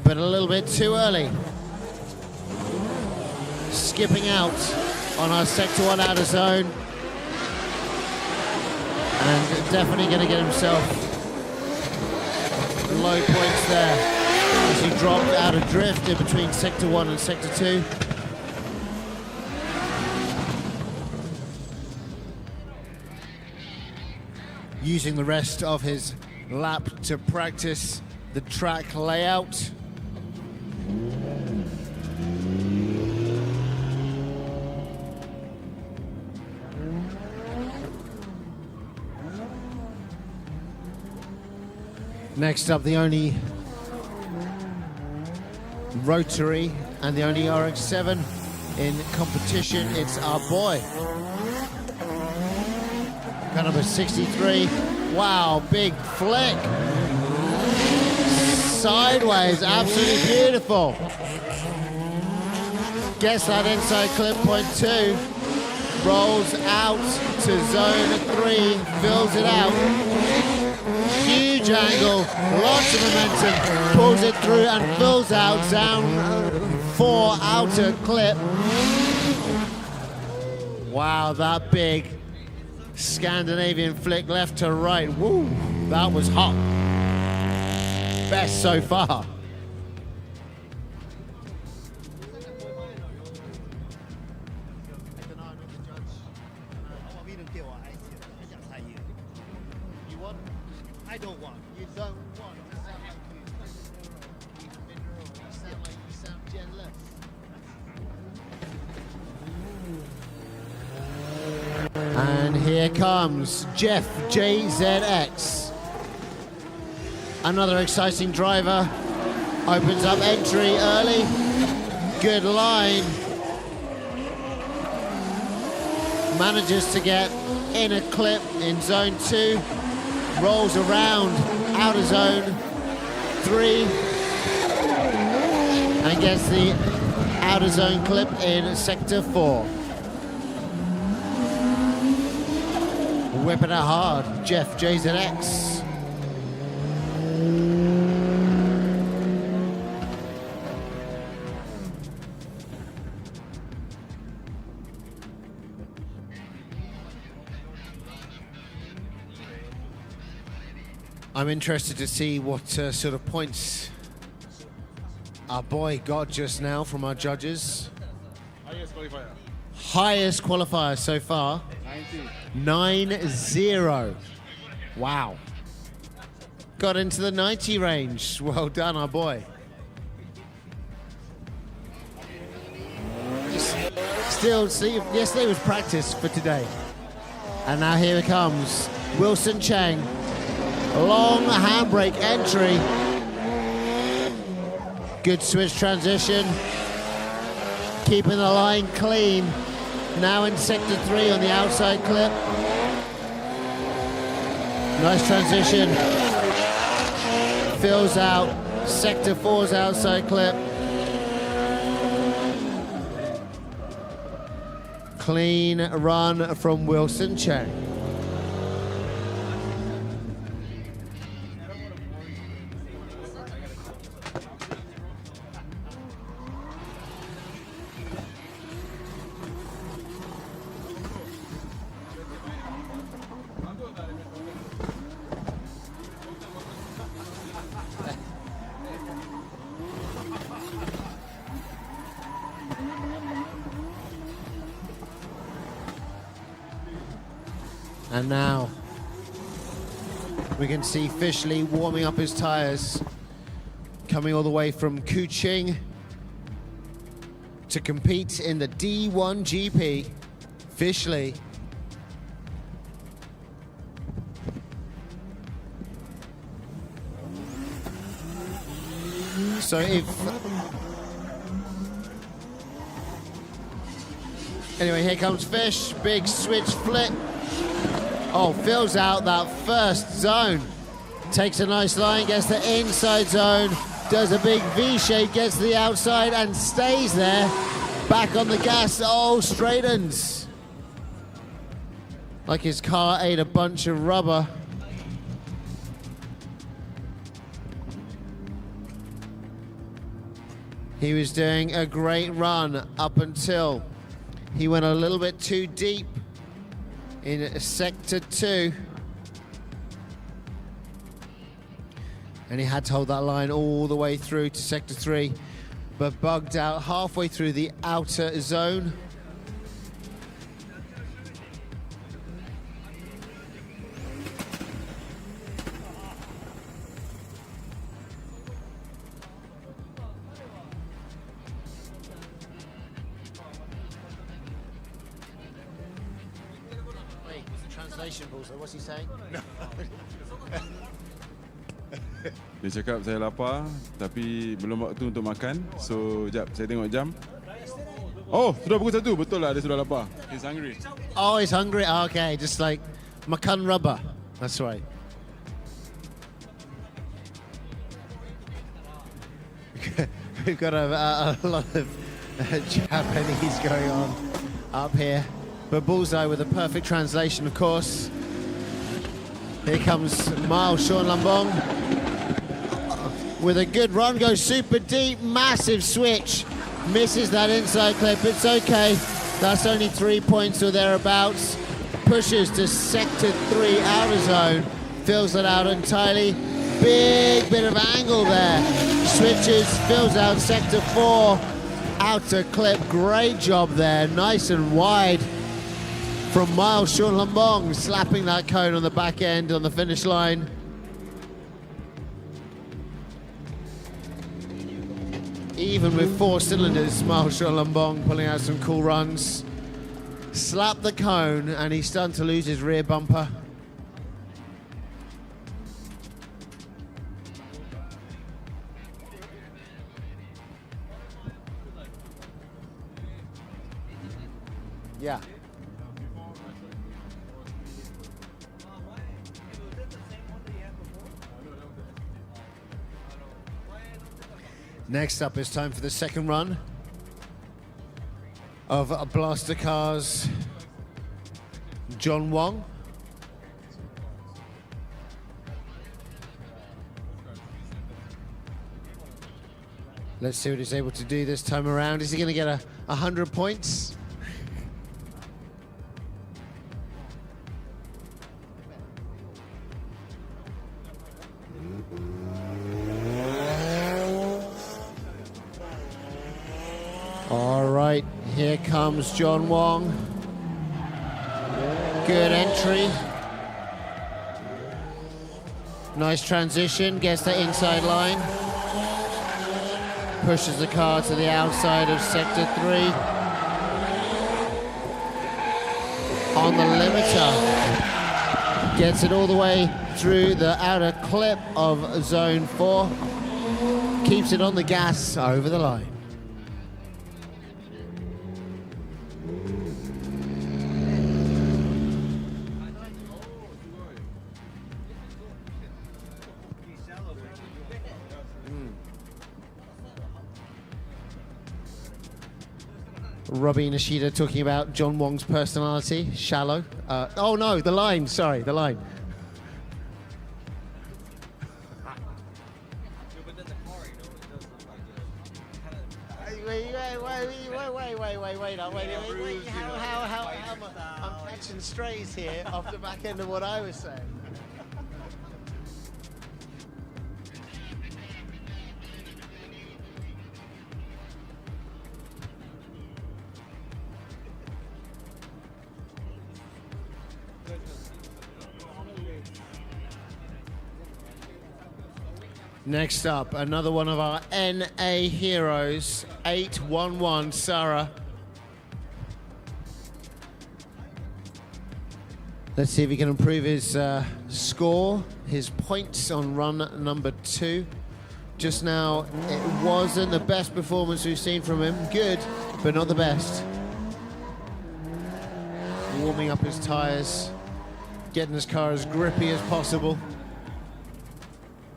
but a little bit too early. Skipping out on our Sector 1 outer zone. And definitely going to get himself low points there as he dropped out of drift in between Sector 1 and Sector 2. Using the rest of his lap to practice the track layout. Next up, the only rotary and the only RX-7 in competition, it's our boy. Car number 63. Wow, big flick. Sideways, absolutely beautiful. Gets that inside clip, point 2. Rolls out to zone 3, fills it out. Huge angle, lots of momentum, pulls it through and fills out zone 4 outer clip. Wow, that big Scandinavian flick left to right. Woo, that was hot. Best so far. I don't want. You don't want to sound like you sound like you sound jealous. And here comes Jeff JZX. Another exciting driver. Opens up entry early. Good line. Manages to get in a clip in zone 2. Rolls around outer zone 3 and gets the outer zone clip in sector 4. Whipping it hard, Jeff JZX. I'm interested to see what sort of points our boy got just now from our judges. Highest qualifier. Highest qualifier so far. 9-0. Wow. Got into the 90 range. Well done, our boy. Still, see, yesterday was practice for today. And now here it comes. Wilson Chang. Long handbrake entry. Good switch transition. Keeping the line clean. Now in sector 3 on the outside clip. Nice transition. Fills out sector 4's outside clip. Clean run from Wilson Chang. And now we can see Fishley warming up his tires, coming all the way from Kuching to compete in the D1GP. Fishley. So Anyway, here comes Fish. Big switch flip. Oh, fills out that first zone. Takes a nice line, gets the inside zone. Does a big V shape, gets to the outside and stays there. Back on the gas. Oh, straightens. Like his car ate a bunch of rubber. He was doing a great run up until he went a little bit too deep in sector 2. And he had to hold that line all the way through to sector 3, but bugged out halfway through the outer zone. What's he saying? Dia cakap saya lapar tapi belum waktu untuk makan. So, jap saya tengok jam. Oh, sudah pukul 1. Betul lah dia sudah lapar. He's hungry. Oh, he's hungry. Oh, okay, just like makan rubber. That's right. We've got a lot of Japanese going on up here. But Bullseye with a perfect translation, of course. Here comes Miles Sean Lambong with a good run, goes super deep, massive switch. Misses that inside clip, it's okay. That's only 3 points or thereabouts. Pushes to sector 3 outer zone, fills it out entirely. Big bit of angle there. Switches, fills out sector 4. Outer clip, great job there, nice and wide. From Miles Sean Lambong, slapping that cone on the back end on the finish line. Even with 4 cylinders, Miles Sean Lambong pulling out some cool runs. Slapped the cone and he's starting to lose his rear bumper. Yeah. Next up, it's time for the second run of Blaster Cars John Wong. Let's see what he's able to do this time around. Is he going to get 100 points? All right, here comes John Wong. Good entry. Nice transition, gets the inside line. Pushes the car to the outside of sector 3. On the limiter. Gets it all the way through the outer clip of zone 4. Keeps it on the gas over the line. Robbie Nishida talking about John Wong's personality, shallow. Oh no, the line, sorry, the line. Wait. How I'm catching strays here off the back end of what I was saying. Next up, another one of our NA heroes, 811 Sarah. Let's see if he can improve his score, his points on run number 2. Just now, it wasn't the best performance we've seen from him. Good, but not the best. warming up his tires, getting his car as grippy as possible.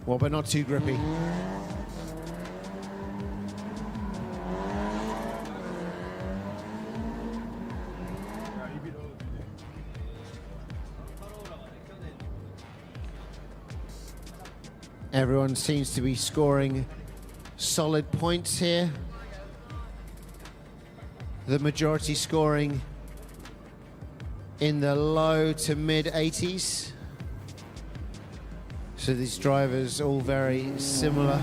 Well, but not too grippy. Everyone seems to be scoring solid points here. The majority scoring in the low to mid 80s. So these drivers all very similar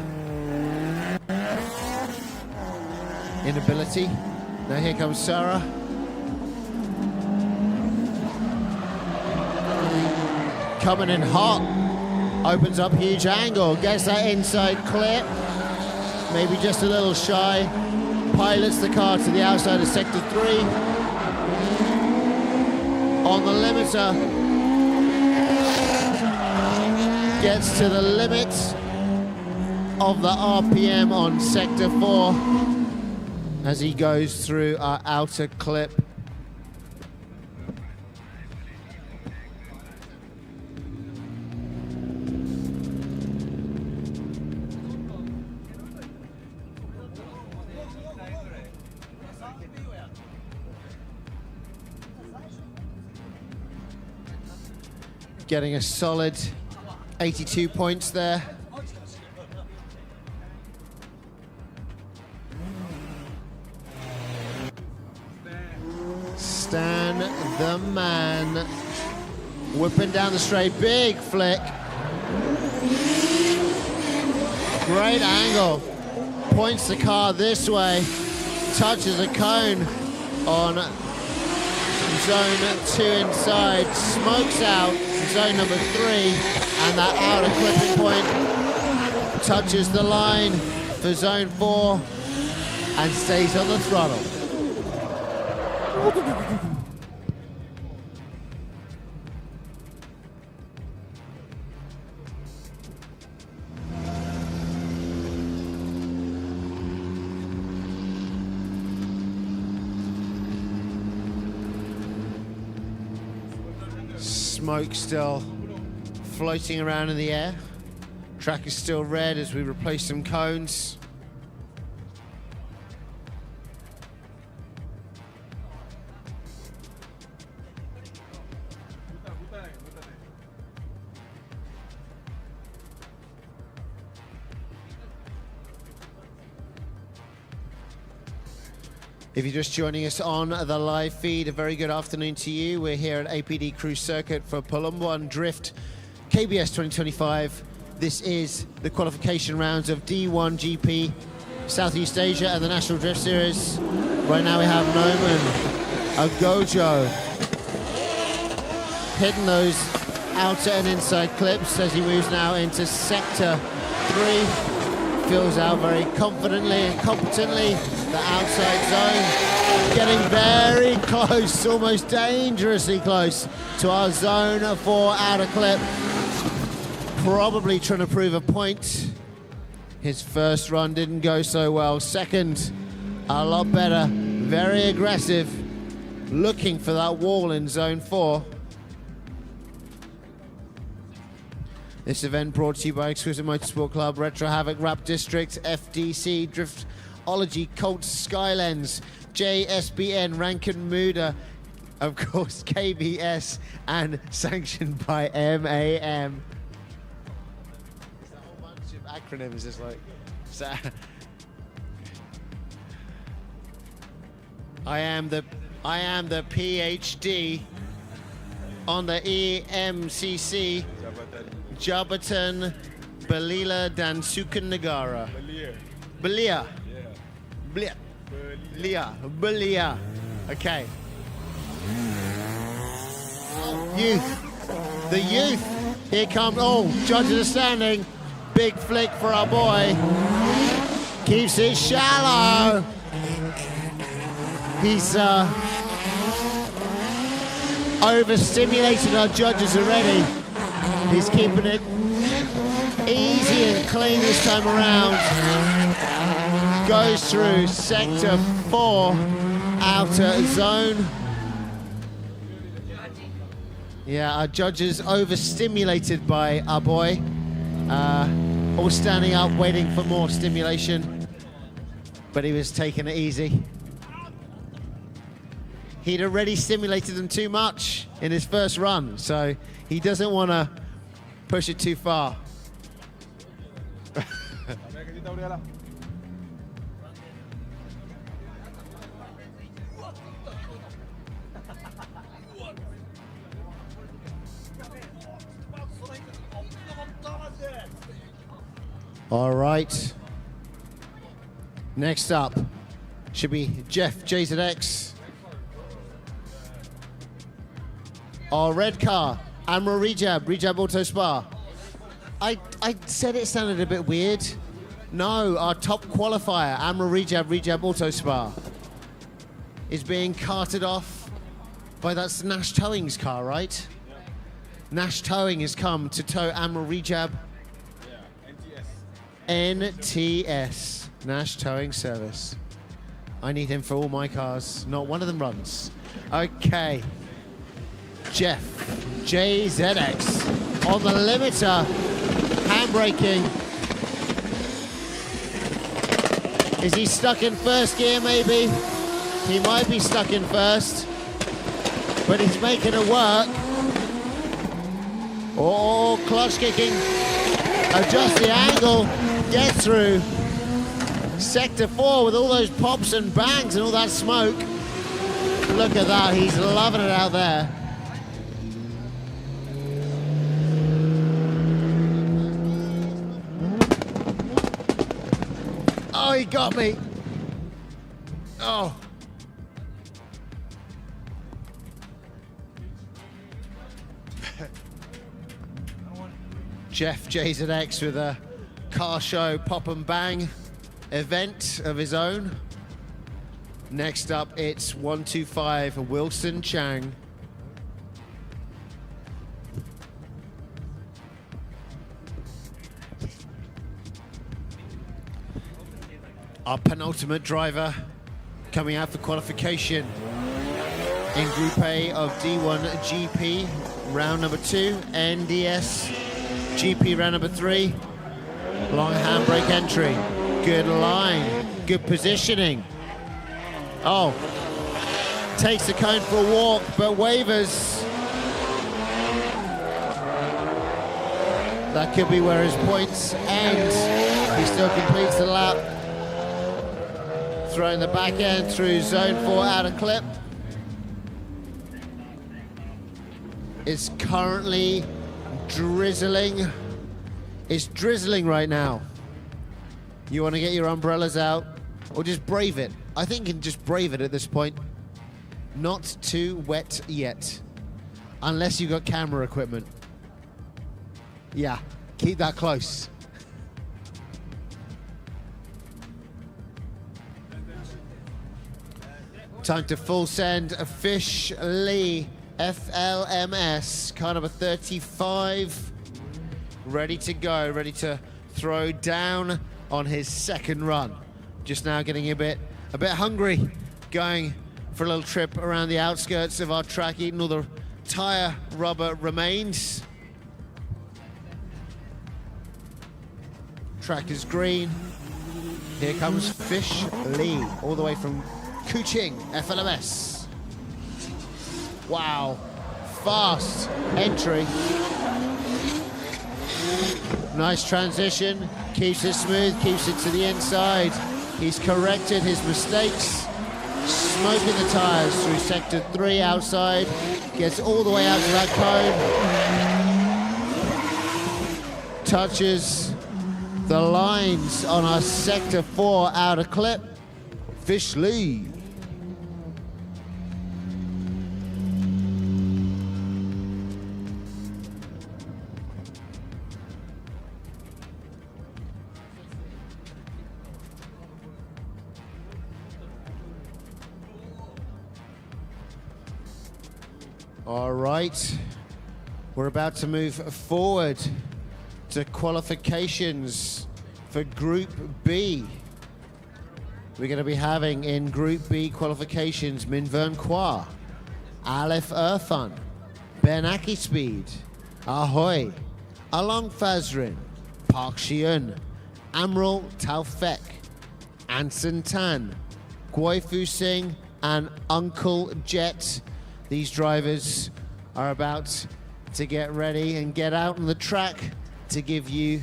in ability. Now here comes Sarah. Coming in hot. Opens up huge angle, gets that inside clip, maybe just a little shy, pilots the car to the outside of sector 3. On the limiter, gets to the limit of the RPM on sector 4 as he goes through our outer clip. Getting a solid 82 points there. Stan the man. Whipping down the straight, big flick. Great angle. Points the car this way. Touches a cone on zone 2 inside. Smokes out zone number 3, and that outer clipping point touches the line for zone 4 and stays on the throttle. Smoke still floating around in the air. Track is still red as we replace some cones. If you're just joining us on the live feed, a very good afternoon to you. We're here at APD Cruise Circuit for Perlumbaan Drift KBS 2025. This is the qualification rounds of D1GP Southeast Asia and the National Drift Series. Right now we have Noman Agojo hitting those outer and inside clips as he moves now into sector 3. Fills out very confidently and competently the outside zone. Getting very close, almost dangerously close to our zone 4 outer clip. Probably trying to prove a point. His first run didn't go so well. Second, a lot better. Very aggressive. Looking for that wall in zone 4. This event brought to you by Exclusive Motorsport Club, Retro Havoc, Rap District, FDC, Driftology, Colt Skylens, JSBN, Rankin Muda, of course KBS, and sanctioned by MAM. It's a whole bunch of acronyms, it's like... I am the PhD on the EMCC. Jabatan Balila dan Sukan Negara. Belia. Belia. Okay. Youth. The youth. Here comes. Oh, judges are standing. Big flick for our boy. Keeps it shallow. He's overstimulated our judges already. He's keeping it easy and clean this time around. Goes through sector 4, outer zone. Yeah, our judges overstimulated by our boy. All standing up, waiting for more stimulation. But he was taking it easy. He'd already stimulated them too much in his first run, so he doesn't want to push it too far. All right. Next up should be Jeff JZX. Our red car, Admiral Rejab Auto Spa. I said it sounded a bit weird. No, our top qualifier, Admiral Rejab Auto Spa, is being carted off by that's Nash Towing's car, right? Yeah. Nash Towing has come to tow Admiral Rejab. NTS, Nash Towing Service. I need him for all my cars. Not one of them runs. Okay. Jeff JZX on the limiter, handbraking. Is he stuck in first gear maybe? He might be stuck in first, but he's making it work. Oh, clutch kicking. Adjust the angle, get through. Sector 4 with all those pops and bangs and all that smoke. Look at that, he's loving it out there. Oh, he got me. Oh. Jeff JZX with a car show pop and bang event of his own. Next up, it's 125 Wilson Chang. Our penultimate driver coming out for qualification in Group A of D1GP, round number 2, NDS GP round number 3. Long handbrake entry, good line, good positioning. Oh, takes the cone for a walk, but wavers. That could be where his points end. He still completes the lap. Throwing the back end through zone 4 out of clip. It's currently drizzling. It's drizzling right now. You want to get your umbrellas out or just brave it. I think you can just brave it at this point. Not too wet yet. Unless you've got camera equipment. Yeah, keep that close. Time to full send officially. FLMS, car number 35. Ready to go, ready to throw down on his second run. Just now getting a bit hungry, going for a little trip around the outskirts of our track, eating all the tire rubber remains. Track is green. Here comes Fish Lee, all the way from Kuching, FLMS. Wow, fast entry. Nice transition, keeps it smooth, keeps it to the inside. He's corrected his mistakes, smoking the tires through sector 3 outside, gets all the way out to that cone. Touches the lines on our sector 4 outer clip. Fish Lee. All right, we're about to move forward to qualifications for Group B. We're going to be having in Group B qualifications Min Vern Kwa, Aleph Irfan, Benaki Speed, Ahoy, Along Fazrin, Park Shiun, Amral Taufek, Anson Tan, Guifu Singh, and Uncle Jet. These drivers are about to get ready and get out on the track to give you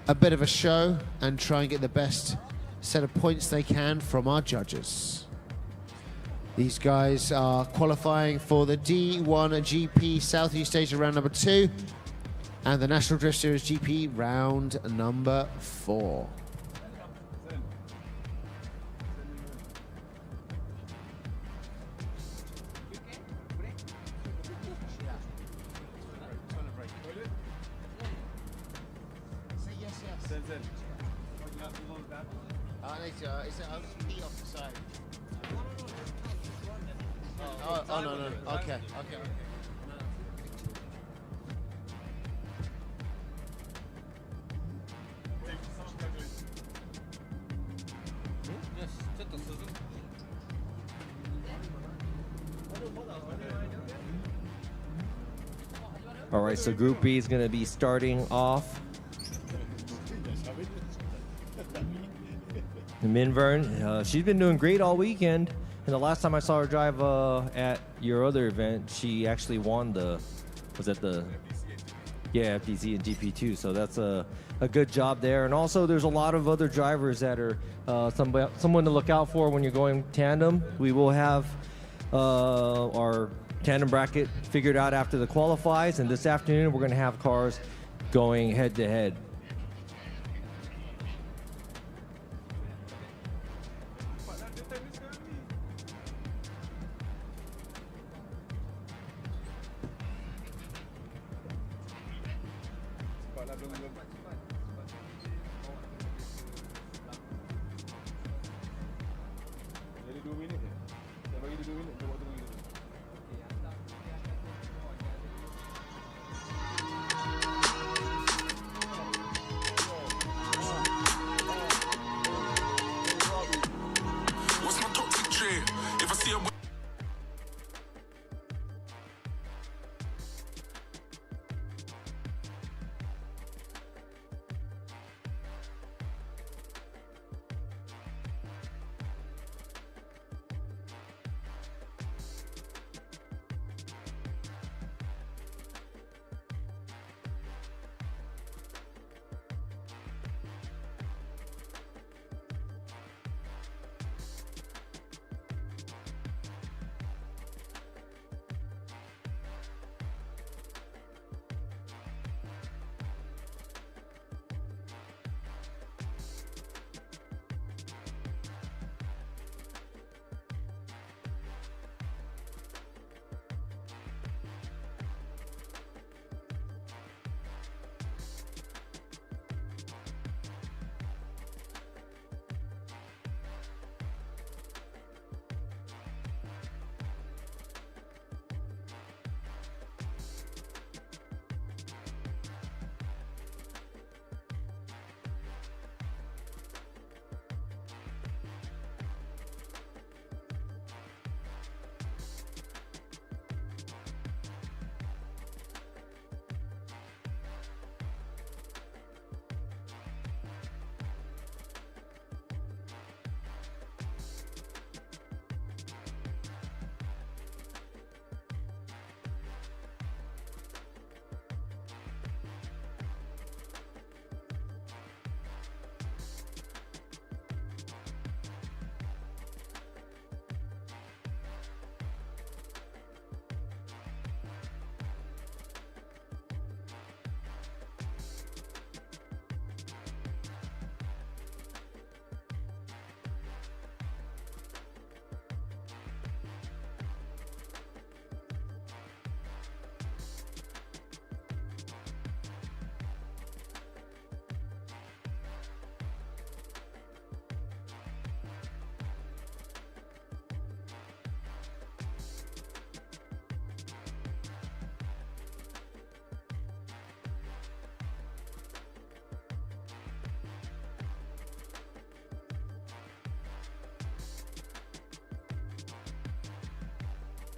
a bit of a show and try and get the best set of points they can from our judges. These guys are qualifying for the D1GP Southeast Asia round number 2 and the National Drift Series GP round number 4. Is it P off the side? Oh, no. Okay. All right, so Group B is going to be starting off. Minvern, she's been doing great all weekend. And the last time I saw her drive at your other event, she actually won FTC and GP2. So that's a good job there. And also, there's a lot of other drivers that are someone to look out for when you're going tandem. We will have our tandem bracket figured out after the qualifies. And this afternoon, we're going to have cars going head to head.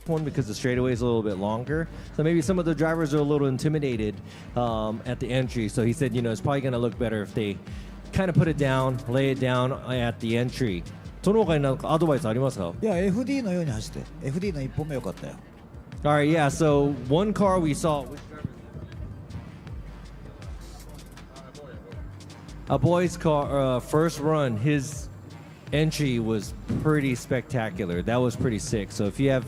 one because the straightaway is a little bit longer. So maybe some of the drivers are a little intimidated at the entry. So he said, it's probably going to look better if they kind of put it down, lay it down at the entry. その他に何かアドバイスありますか？いや FD のように走って FD の1本目良かったよ。 All right, yeah. So one car we saw. A boy's car, first run, his entry was pretty spectacular. That was pretty sick. So if you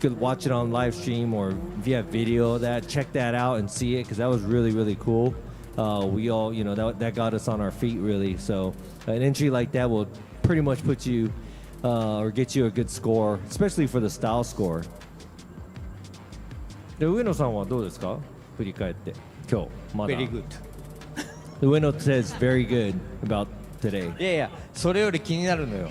could watch it on live stream or if you have video of that, check that out and see it because that was really, really cool. We all, that got us on our feet really. So an entry like that will pretty much put you or get you a good score, especially for the style score. で上野さんはどうですか？振り返って今日まだ。Very good. Ueno says very good about today. いやいや、それより気になるのよ。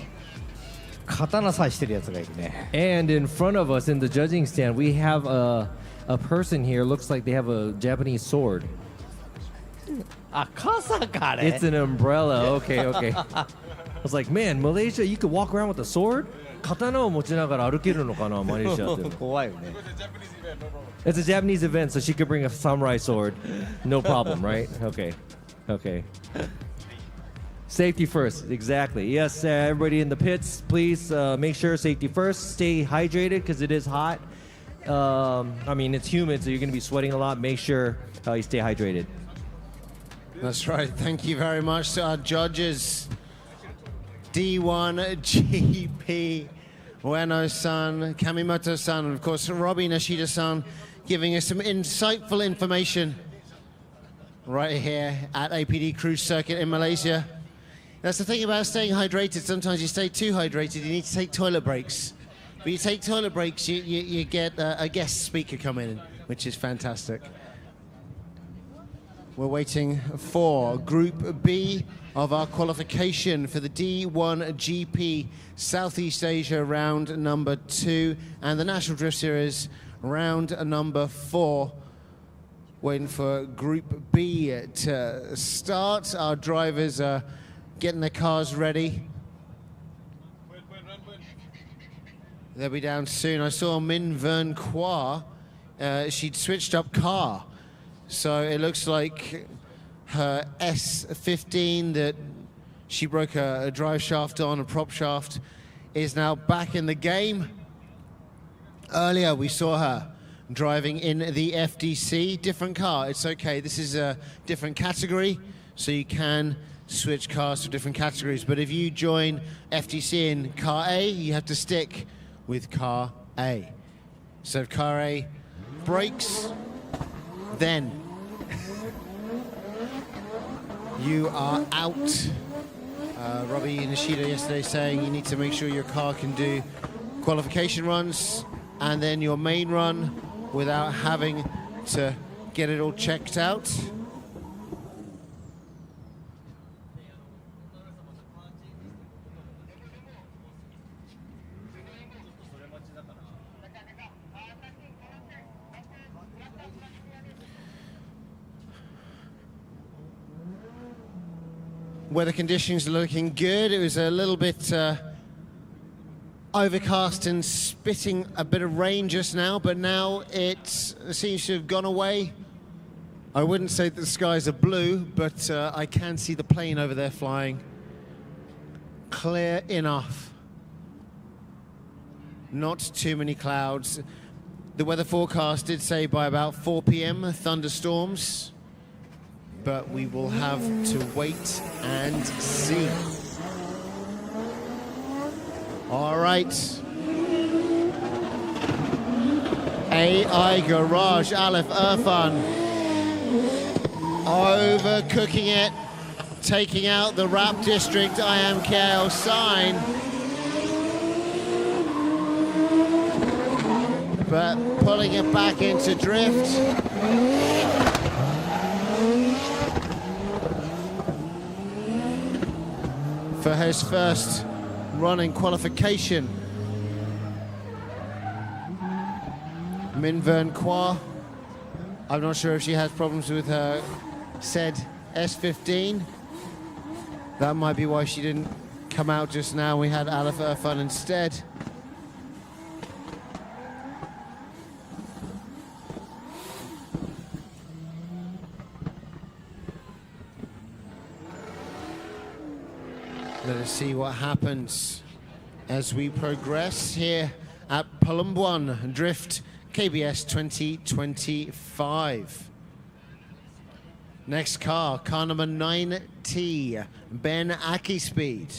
刀さしてるやつがいるね。And in front of us in the judging stand, we have a person here. Looks like they have a Japanese sword. あ、傘かあれ。 It's an umbrella. Okay, okay. I was like, man, Malaysia, you could walk around with a sword? 刀を持ちながら歩けるのかな、マレーシアって。怖いよね。It's a Japanese event, so she could bring a samurai sword. No problem, right? Okay. Okay. Safety first, exactly. Yes, everybody in the pits, please make sure safety first. Stay hydrated because it is hot. I mean, it's humid, so you're going to be sweating a lot. Make sure you stay hydrated. That's right. Thank you very much to our judges. D1GP, Ueno-san, Kamimoto-san, and of course, Robbie Nishida-san, giving us some insightful information right here at APD Cruise Circuit in Malaysia. That's the thing about staying hydrated. Sometimes you stay too hydrated, you need to take toilet breaks. But you take toilet breaks, you get a guest speaker come in, which is fantastic. We're waiting for Group B of our qualification for the D1GP Southeast Asia round number 2 and the National Drift Series round number 4. Waiting for Group B to start. Our drivers are getting their cars ready. They'll be down soon. I saw Min Vern Kwa. She'd switched up car. So it looks like her S15 that she broke a drive shaft on, a prop shaft, is now back in the game. Earlier we saw her driving in the FDC, different car. It's okay, this is a different category, so you can switch cars to different categories. But if you join FDC in car A, you have to stick with car A. So if car A breaks, then you are out. Robbie Nishida yesterday saying you need to make sure your car can do qualification runs and then your main run without having to get it all checked out. Weather conditions are looking good. It was a little bit overcast and spitting a bit of rain just now, but now it seems to have gone away. I wouldn't say that the skies are blue, but I can see the plane over there flying. Clear enough. Not too many clouds. The weather forecast did say by about 4 p.m. thunderstorms, but we will have to wait and see. All right. AI Garage, Aleph Irfan. Overcooking it. Taking out the Rap District I Am KL sign. But pulling it back into drift. For his first running qualification. Min Vern Kwa. I'm not sure if she has problems with her said S15. That might be why she didn't come out just now. We had Aleph Irfan instead. Let us see what happens as we progress here at Perlumbaan Drift KBS 2025. Next car number 9T, Ben Aki Speed.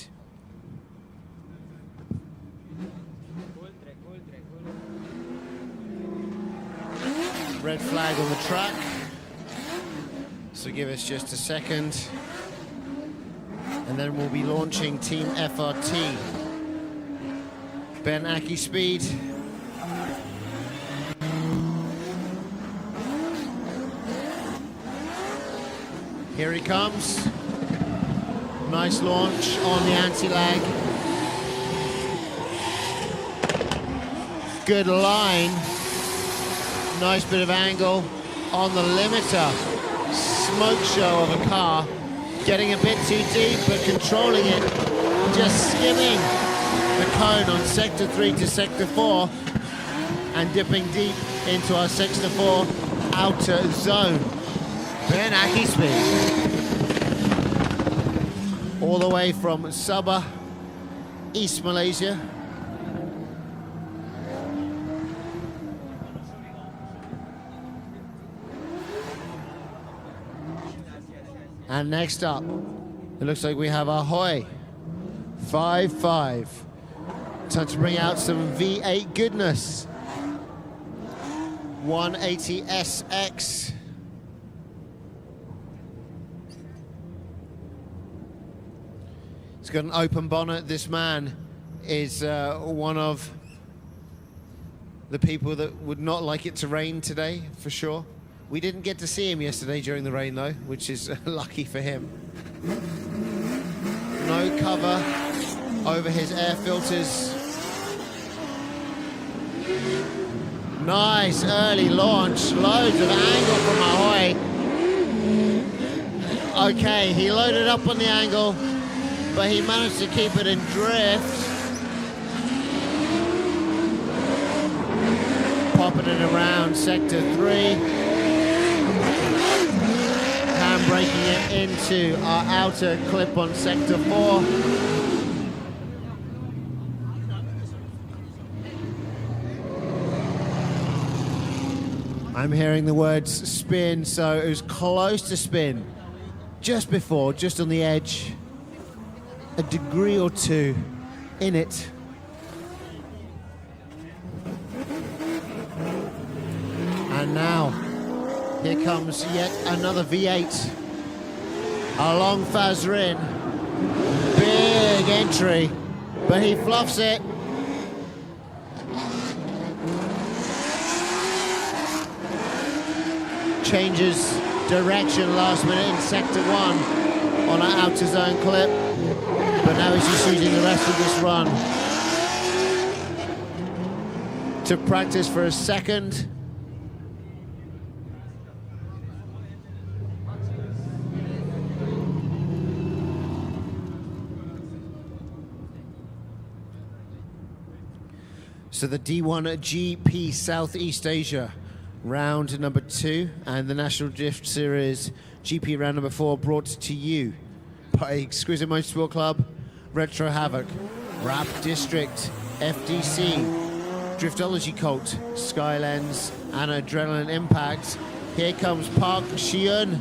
Red flag on the track. So give us just a second. And then we'll be launching Team FRT. Ben Aki Speed. Here he comes. Nice launch on the anti-lag. Good line. Nice bit of angle on the limiter. Smoke show of a car. Getting a bit too deep, but controlling it. Just skimming the cone on Sector 3 to Sector 4. And dipping deep into our Sector 4 outer zone. Ben Aki Speed. All the way from Sabah, East Malaysia. And next up, it looks like we have Ahoy 5.5. Time to bring out some V8 goodness. 180 SX. He's got an open bonnet. This man is one of the people that would not like it to rain today, for sure. We didn't get to see him yesterday during the rain, though, which is lucky for him. No cover over his air filters. Nice early launch. Loads of angle from Ahoy. Okay, he loaded up on the angle, but he managed to keep it in drift. Popping it around Sector 3. Breaking it into our outer clip on Sector 4. I'm hearing the words spin, so it was close to spin. Just before, just on the edge. A degree or two in it. And now, here comes yet another V8. Along Fazrin. Big entry, but he fluffs it. Changes direction last minute in Sector 1 on our outer zone clip. But now he's just using the rest of this run to practice for a second. So the D1GP Southeast Asia round number 2 and the National Drift Series GP round number 4 brought to you by Exquisite Motorsport Club, Retro Havoc, Rap District, FDC, Driftology Cult, Skylens and Adrenaline Impact. Here comes Park Shiun.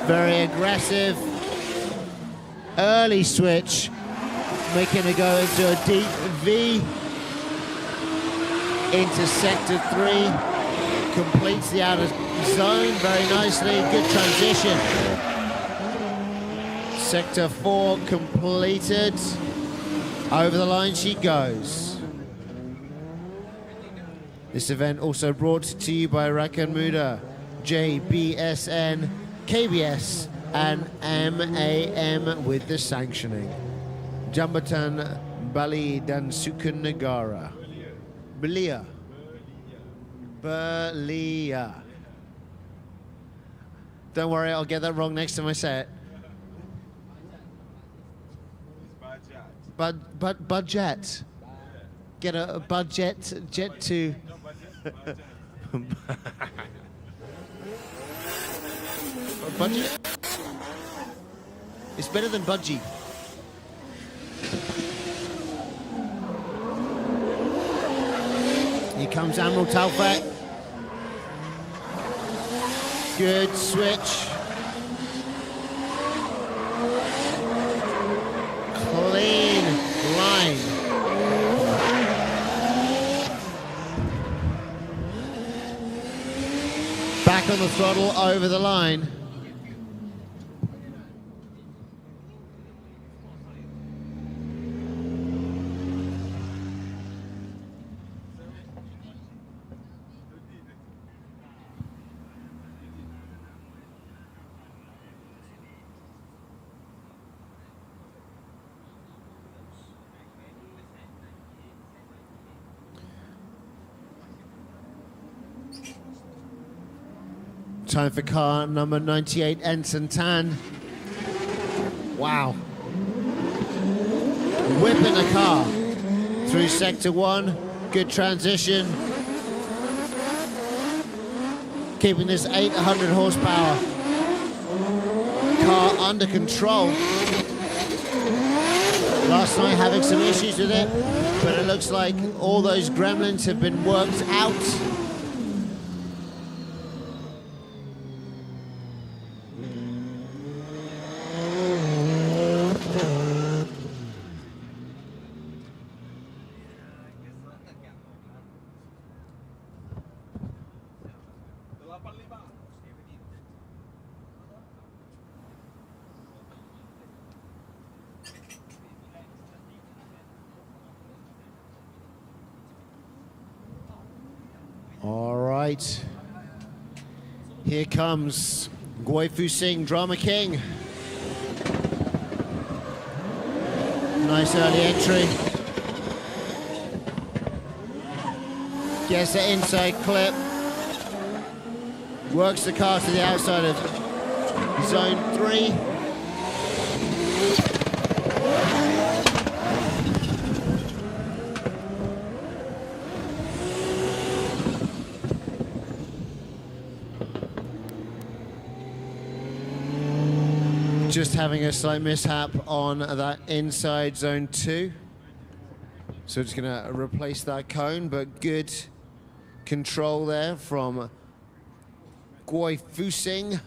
Very aggressive. Early switch. Making it go into a deep V into Sector 3, completes the outer zone very nicely, good transition. Sector 4 completed, over the line she goes. This event also brought to you by Rakan Muda, JBSN, KBS and MAM with the sanctioning. Jambatan, Bali, dan Sukan Negara. Belia. Don't worry, I'll get that wrong next time I say it. Budget. Get a budget jet to. Budget. It's better than Budgie. Here comes Admiral Talfak. Good switch. Clean line. Back on the throttle, over the line. Time for car number 98, Ensign Tan. Wow. Whipping the car through sector 1. Good transition. Keeping this 800 horsepower car under control. Last night having some issues with it, but it looks like all those gremlins have been worked out. All right. Here comes Guifu Singh, Drama King. Nice early entry. Gets the inside clip. Works the car to the outside of zone 3. Just having a slight mishap on that inside zone 2. So just gonna replace that cone, but good control there from Guifu Singh.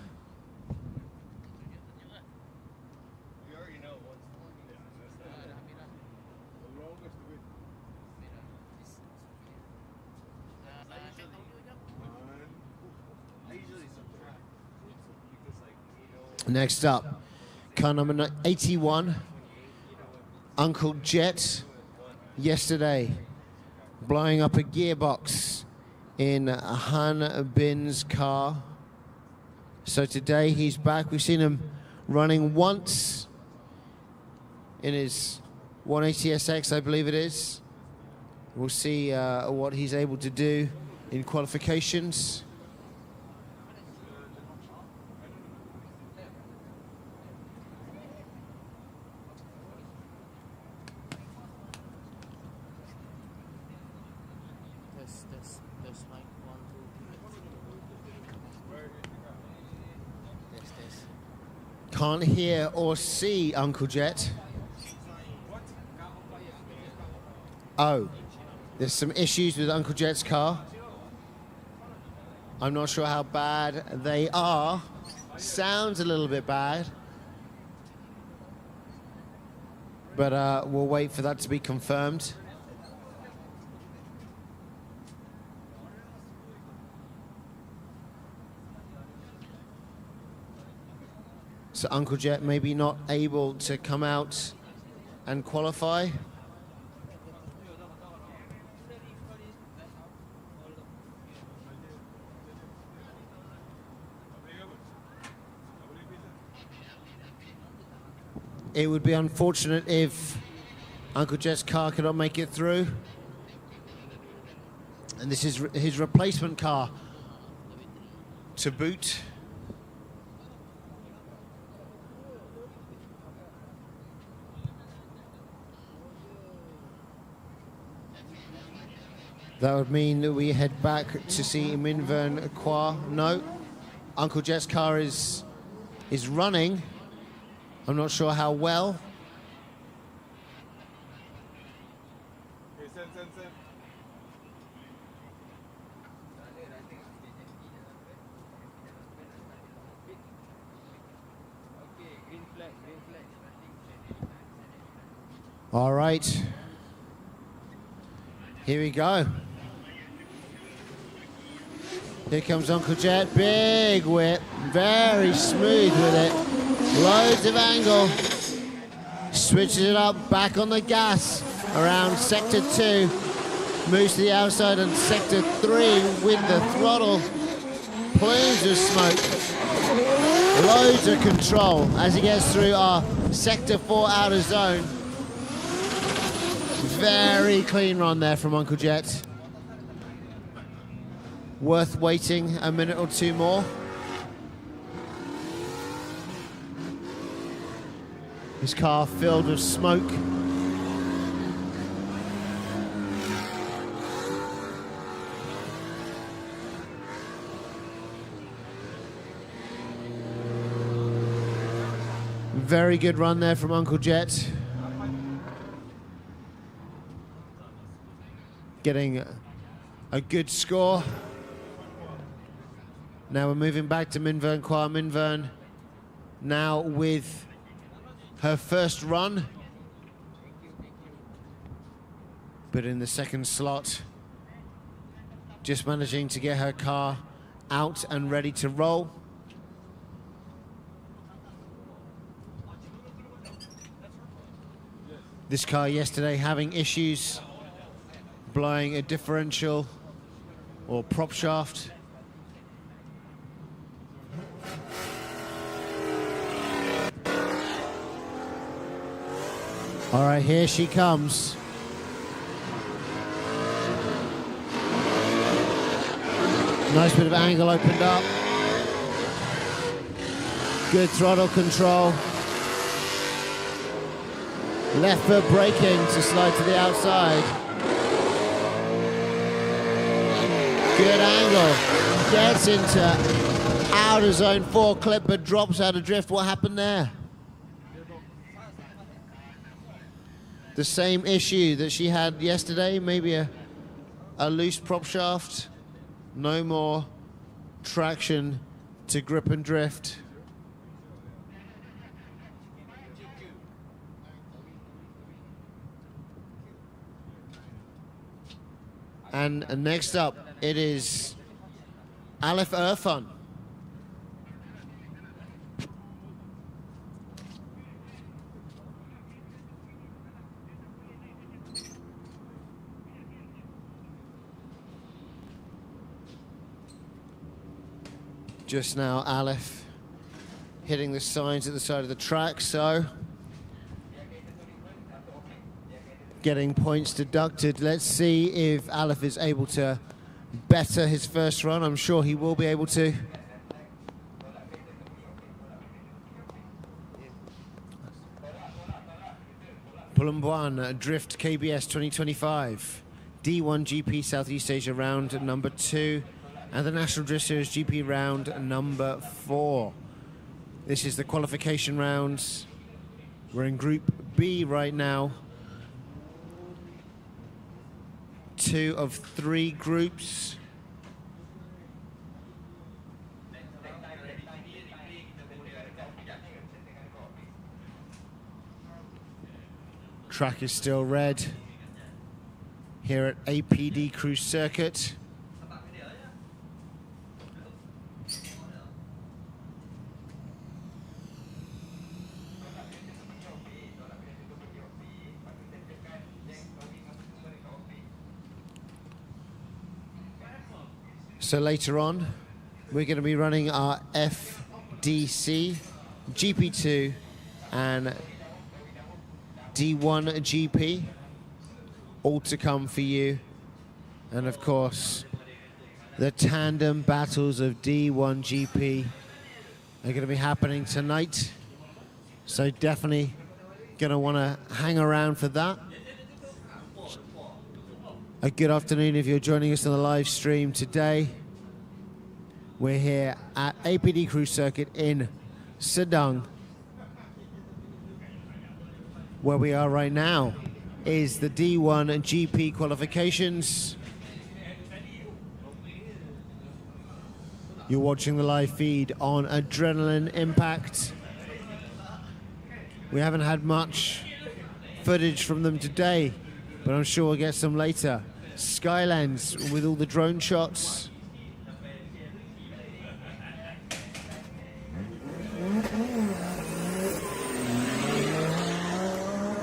Next up, car number 81, Uncle Jet. Yesterday, blowing up a gearbox in Han Bin's car. So today he's back. We've seen him running once in his 180SX, I believe it is. We'll see what he's able to do in qualifications. Can't hear or see Uncle Jet. Oh, there's some issues with Uncle Jet's car. I'm not sure how bad they are. Sounds a little bit bad. But we'll wait for that to be confirmed. So Uncle Jet maybe not able to come out and qualify. It would be unfortunate if Uncle Jet's car cannot make it through. And this is his replacement car to boot. That would mean that we head back to see Minvern Kwa. No, Uncle Jet's car is running. I'm not sure how well. All right. Here we go. Here comes Uncle Jet. Big whip. Very smooth with it. Loads of angle. Switches it up. Back on the gas. Around sector 2. Moves to the outside on sector 3 with the throttle. Plumes of smoke. Loads of control as he gets through our sector 4 outer zone. Very clean run there from Uncle Jet. Worth waiting a minute or two more. His car filled with smoke. Very good run there from Uncle Jet. Getting a good score. Now we're moving back to Minvern Kwa. Minvern now with her first run, but in the second slot, just managing to get her car out and ready to roll. This car yesterday having issues blowing a differential or prop shaft. All right, here she comes. Nice bit of angle opened up. Good throttle control. Left foot braking to slide to the outside. Good angle. Gets into outer zone 4 clip, but drops out of drift. What happened there? The same issue that she had yesterday, maybe a loose prop shaft. No more traction to grip and drift. And next up, it is Aleph Irfan. Just now, Aleph hitting the signs at the side of the track, so getting points deducted. Let's see if Aleph is able to better his first run. I'm sure he will be able to. Perlumbaan Drift KBS 2025, D1GP Southeast Asia round number 2, and the National Drift Series GP round number 4. This is the qualification rounds. We're in Group B right now. 2 of 3 groups. Track is still red here at APD Cruise Circuit. So later on, we're going to be running our FDC, GP2, and D1GP, all to come for you. And of course, the tandem battles of D1GP are going to be happening tonight. So definitely going to want to hang around for that. A good afternoon if you're joining us on the live stream today. We're here at APD Cruise Circuit in Serdang. Where we are right now is the D1GP Qualifications. You're watching the live feed on Adrenaline Impact. We haven't had much footage from them today, but I'm sure we'll get some later. Skylands with all the drone shots.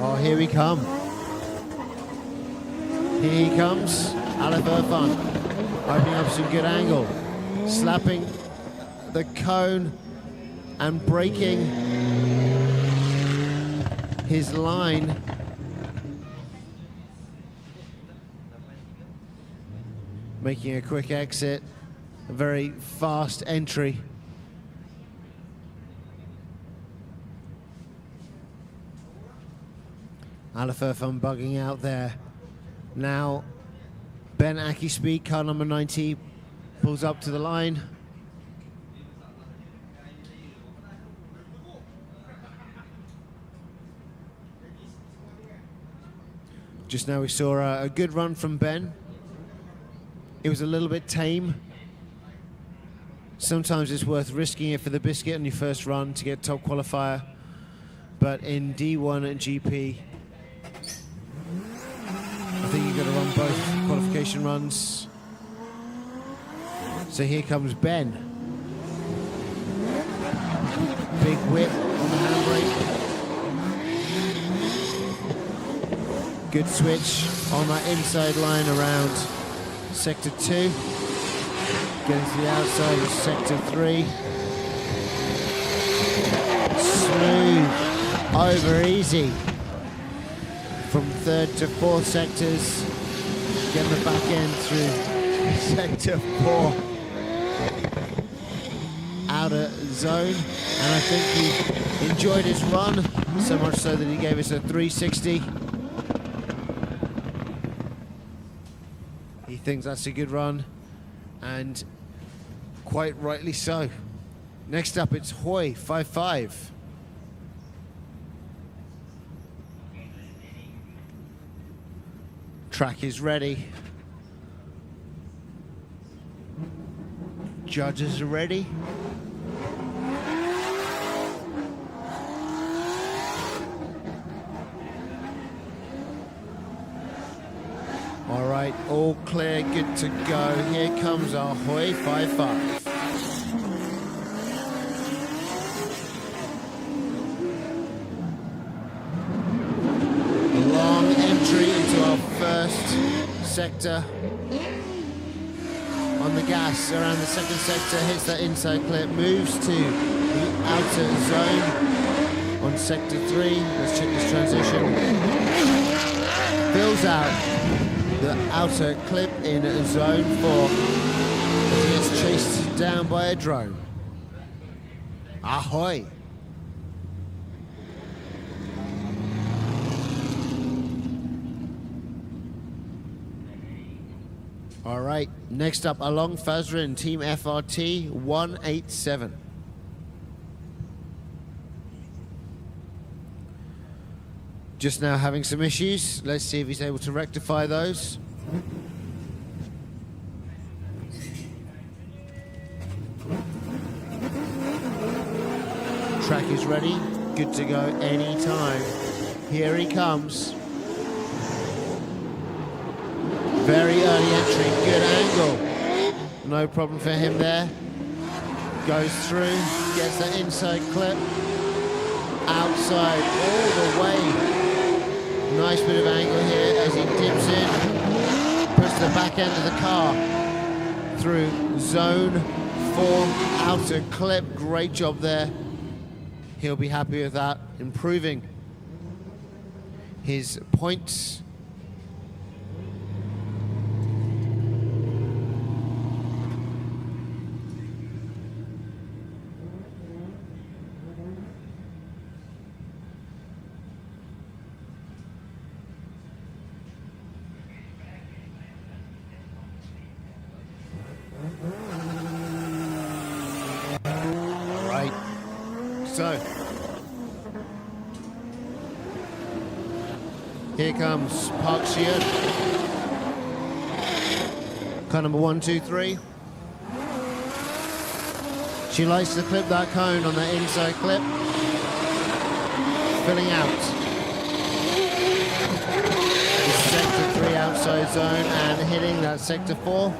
Oh, here we come. Here he comes. Aleph Irfan opening up some good angle. Slapping the cone and breaking his line. Making a quick exit. A very fast entry. Aleph Irfan bugging out there. Now, Ben Akispeed, car number 90, pulls up to the line. Just now we saw a good run from Ben. It was a little bit tame. Sometimes it's worth risking it for the biscuit on your first run to get top qualifier. But in D1 and GP, I think you've got to run both qualification runs. So here comes Ben. Big whip on the handbrake. Good switch on that inside line around sector 2. Getting to the outside of sector 3. Smooth, over easy. From 3rd to 4th sectors, getting the back end through sector 4. Outer zone, and I think he enjoyed his run, so much so that he gave us a 360. He thinks that's a good run, and quite rightly so. Next up, it's Hoy 5.5. Track is ready. Judges are ready. All right, all clear, good to go. Here comes our Hoy 5.5. First sector on the gas around the second sector, hits that inside clip, moves to the outer zone on sector 3. Let's check this transition. Fills out the outer clip in zone 4 as he gets chased down by a drone. Ahoy! All right, next up, Along Fazrin, Team FRT 187. Just now having some issues. Let's see if he's able to rectify those. Track is ready, good to go anytime. Here he comes. Very early entry, good angle. No problem for him there. Goes through, gets that inside clip. Outside all the way. Nice bit of angle here as he dips in. Puts the back end of the car through zone 4, outer clip. Great job there. He'll be happy with that, improving his points. So, Here comes Park Xian. Car number 1, 2, 3. She likes to clip that cone on the inside clip. Filling out. The sector 3 outside zone and hitting that sector 4.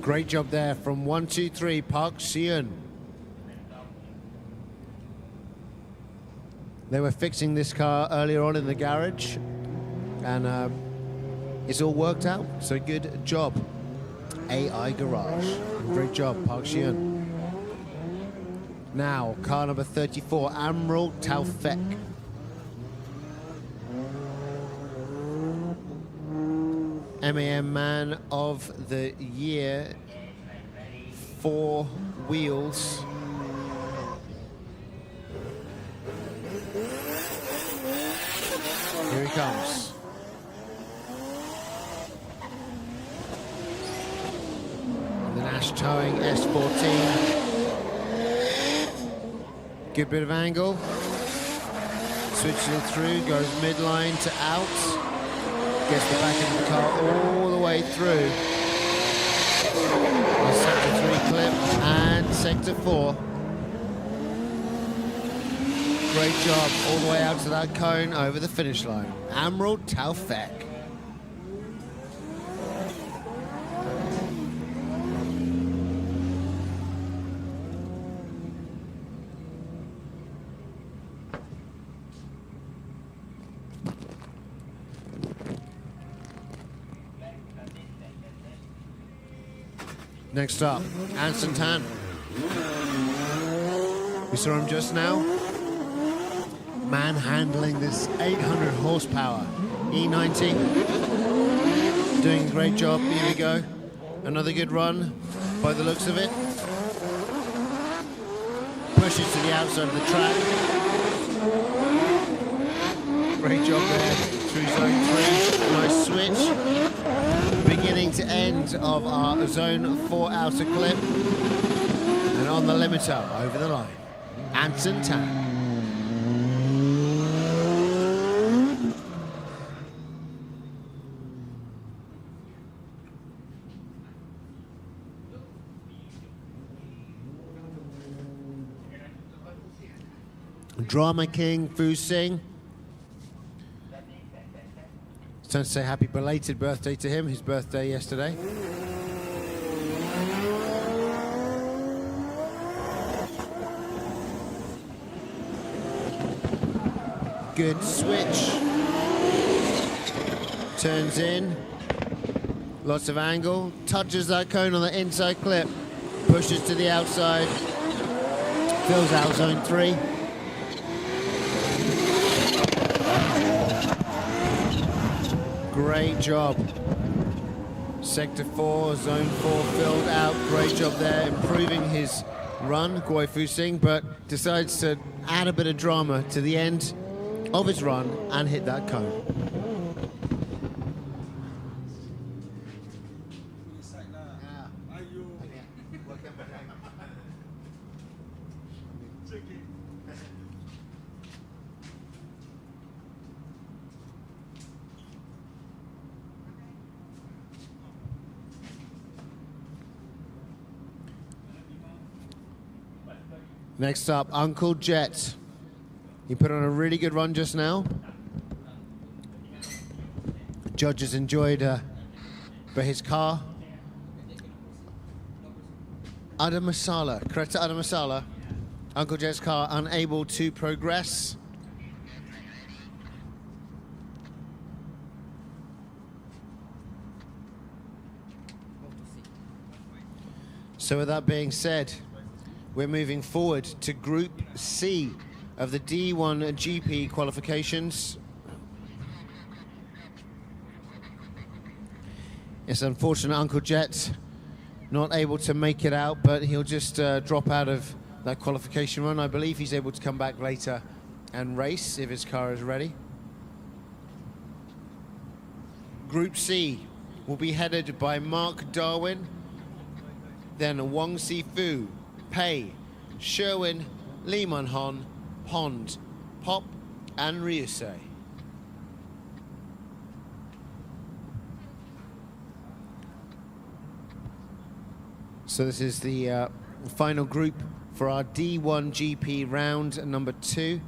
Great job there from 1, 2, 3, Park Xian. They were fixing this car earlier on in the garage, and it's all worked out, so good job. AI Garage. Great job, Park Xian. Now, car number 34, Admiral Taufek. MAM Man of the Year, 4 wheels. Here he comes. The Nash Towing S14. Good bit of angle. Switches it through, goes midline to out. Gets the back end of the car all the way through. The sector 3 clip and sector 4. Great job all the way out to that cone over the finish line. Admiral Taufek. Next up, Anson Tan. We saw him just now. Manhandling this 800 horsepower E90. Doing a great job. Here we go. Another good run by the looks of it. Pushes to the outside of the track. Great job there through zone 3. Nice switch. Beginning to end of our zone 4 outer clip. And on the limiter over the line. Anson Tan. Drama King Fu Sing. It's time to say happy belated birthday to him. His birthday yesterday. Good switch. Turns in. Lots of angle. Touches that cone on the inside clip. Pushes to the outside. Fills out zone 3. Great job. Sector 4, zone 4 filled out. Great job there, improving his run, Guai Fu Sing, but decides to add a bit of drama to the end of his run and hit that cone. Next up, Uncle Jet. He put on a really good run just now. Judges enjoyed for his car. Ada Masala, Kereta Ada Masala. Uncle Jet's car unable to progress. So with that being said, we're moving forward to Group C of the D1GP qualifications. It's unfortunate Uncle Jet not able to make it out, but he'll just drop out of that qualification run. I believe he's able to come back later and race if his car is ready. Group C will be headed by Mark Darwin, then Wang Sifu, Pei, Sherwin, Lee Man Hon, Pond, Pop and Ryusei. So this is the final group for our D1GP round number 2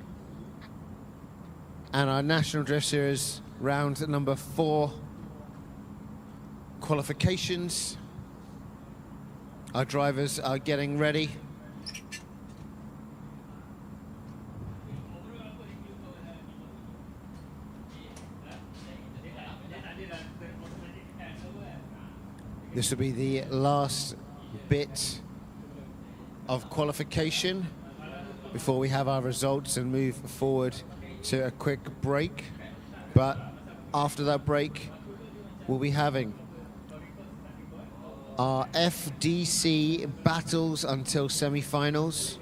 and our National Drift Series round number 4 qualifications. Our drivers are getting ready. This will be the last bit of qualification before we have our results and move forward to a quick break. But after that break, we'll be having our FDC battles until semi-finals.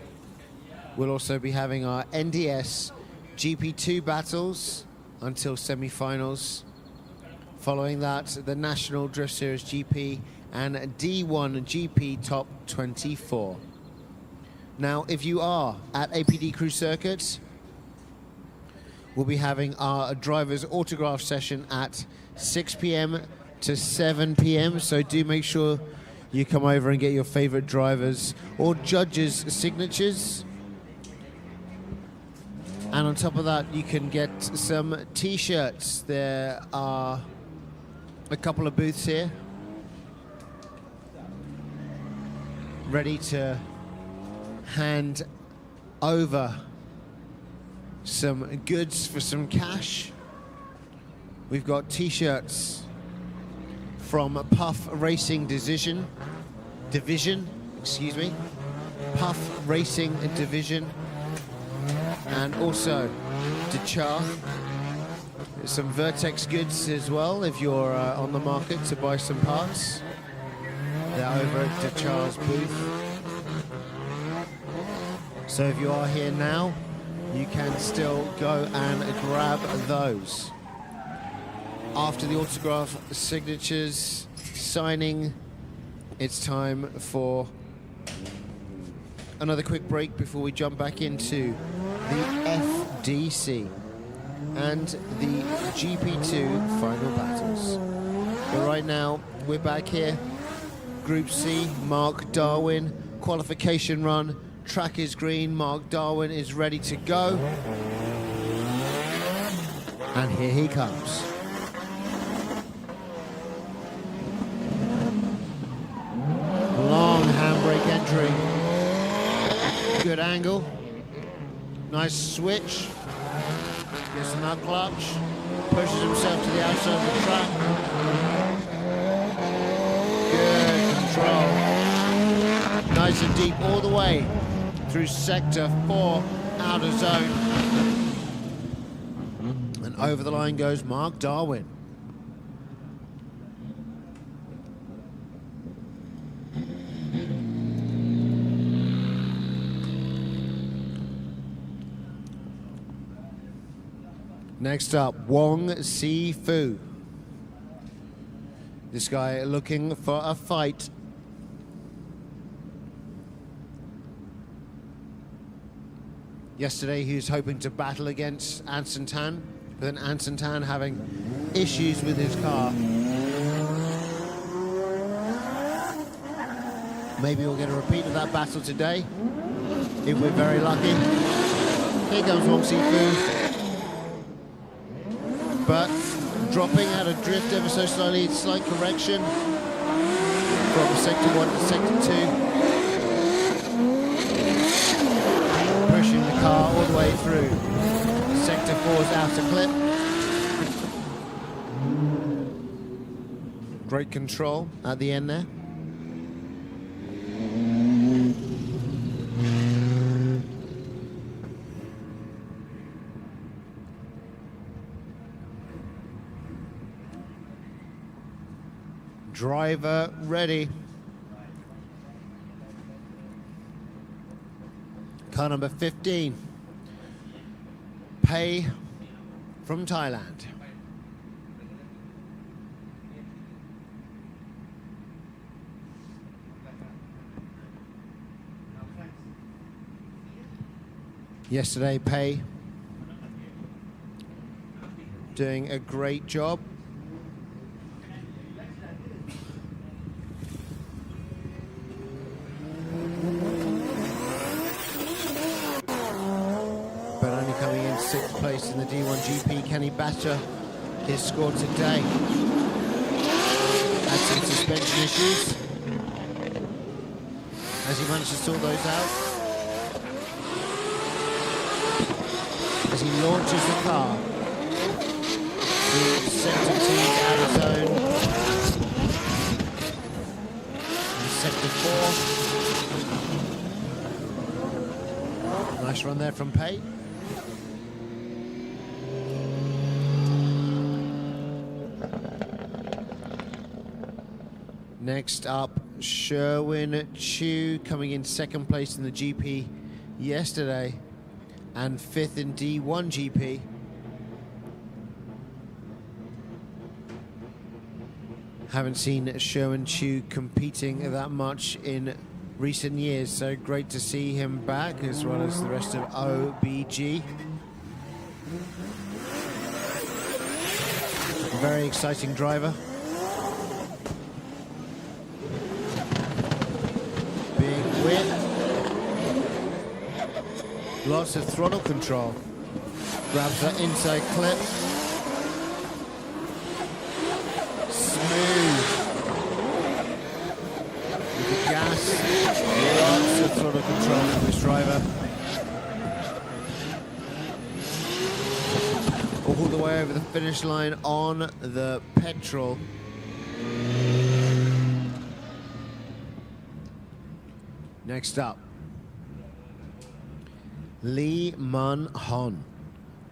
We'll also be having our NDS GP2 battles until semi-finals. Following that, the National Drift Series GP and D1GP Top 24. Now, if you are at APD Cruise Circuits, we'll be having our driver's autograph session at 6 p.m. to 7 p.m. So do make sure you come over and get your favorite drivers or judges' signatures. And on top of that, you can get some t-shirts. There are a couple of booths here ready to hand over some goods for some cash. We've got t-shirts from Puff Racing Division, excuse me, Puff Racing Division, and also Dechar. Some Vertex goods as well if you're on the market to buy some parts. They're over at Dechar's booth. So if you are here now, you can still go and grab those. After the autograph signatures, signing, it's time for another quick break before we jump back into the FDC and the GP2 final battles. But right now, we're back here. Group C, Mark Darwin, qualification run. Track is green, Mark Darwin is ready to go. And here he comes. Long handbrake entry. Good angle. Nice switch. Gets in that clutch. Pushes himself to the outside of the track. Good control. Nice and deep all the way through sector 4, outer zone. And over the line goes Mark Darwin. Next up, Wong Si Fu. This guy looking for a fight. Yesterday he was hoping to battle against Anson Tan, but then Anson Tan having issues with his car. Maybe we'll get a repeat of that battle today, if we're very lucky. Here comes Wong Si Fu. But dropping out of drift ever so slightly, slight correction from sector 1 to sector 2. Pushing the car all the way through sector 4's outer clip. Great control at the end there. Driver ready. Car number 15. Pei from Thailand. yesterday. Pei doing a great job. But only coming in 6th place in the D1GP. Can he batter his score today? Had some suspension issues. As he managed to sort those out. As he launches the car through sector 2 out of zone. And sector 4. Nice run there from Pei. Next up, Sherwin Chu coming in 2nd place in the GP yesterday and 5th in D1GP. Haven't seen Sherwin Chu competing that much in recent years, so great to see him back, as well as the rest of OBG. A very exciting driver. Big whip. Lots of throttle control. Grabs that inside clip. Smooth. With the gas. Lots of throttle control from this driver. All the way over the finish line on the petrol. Next up, Lee Mun Hon,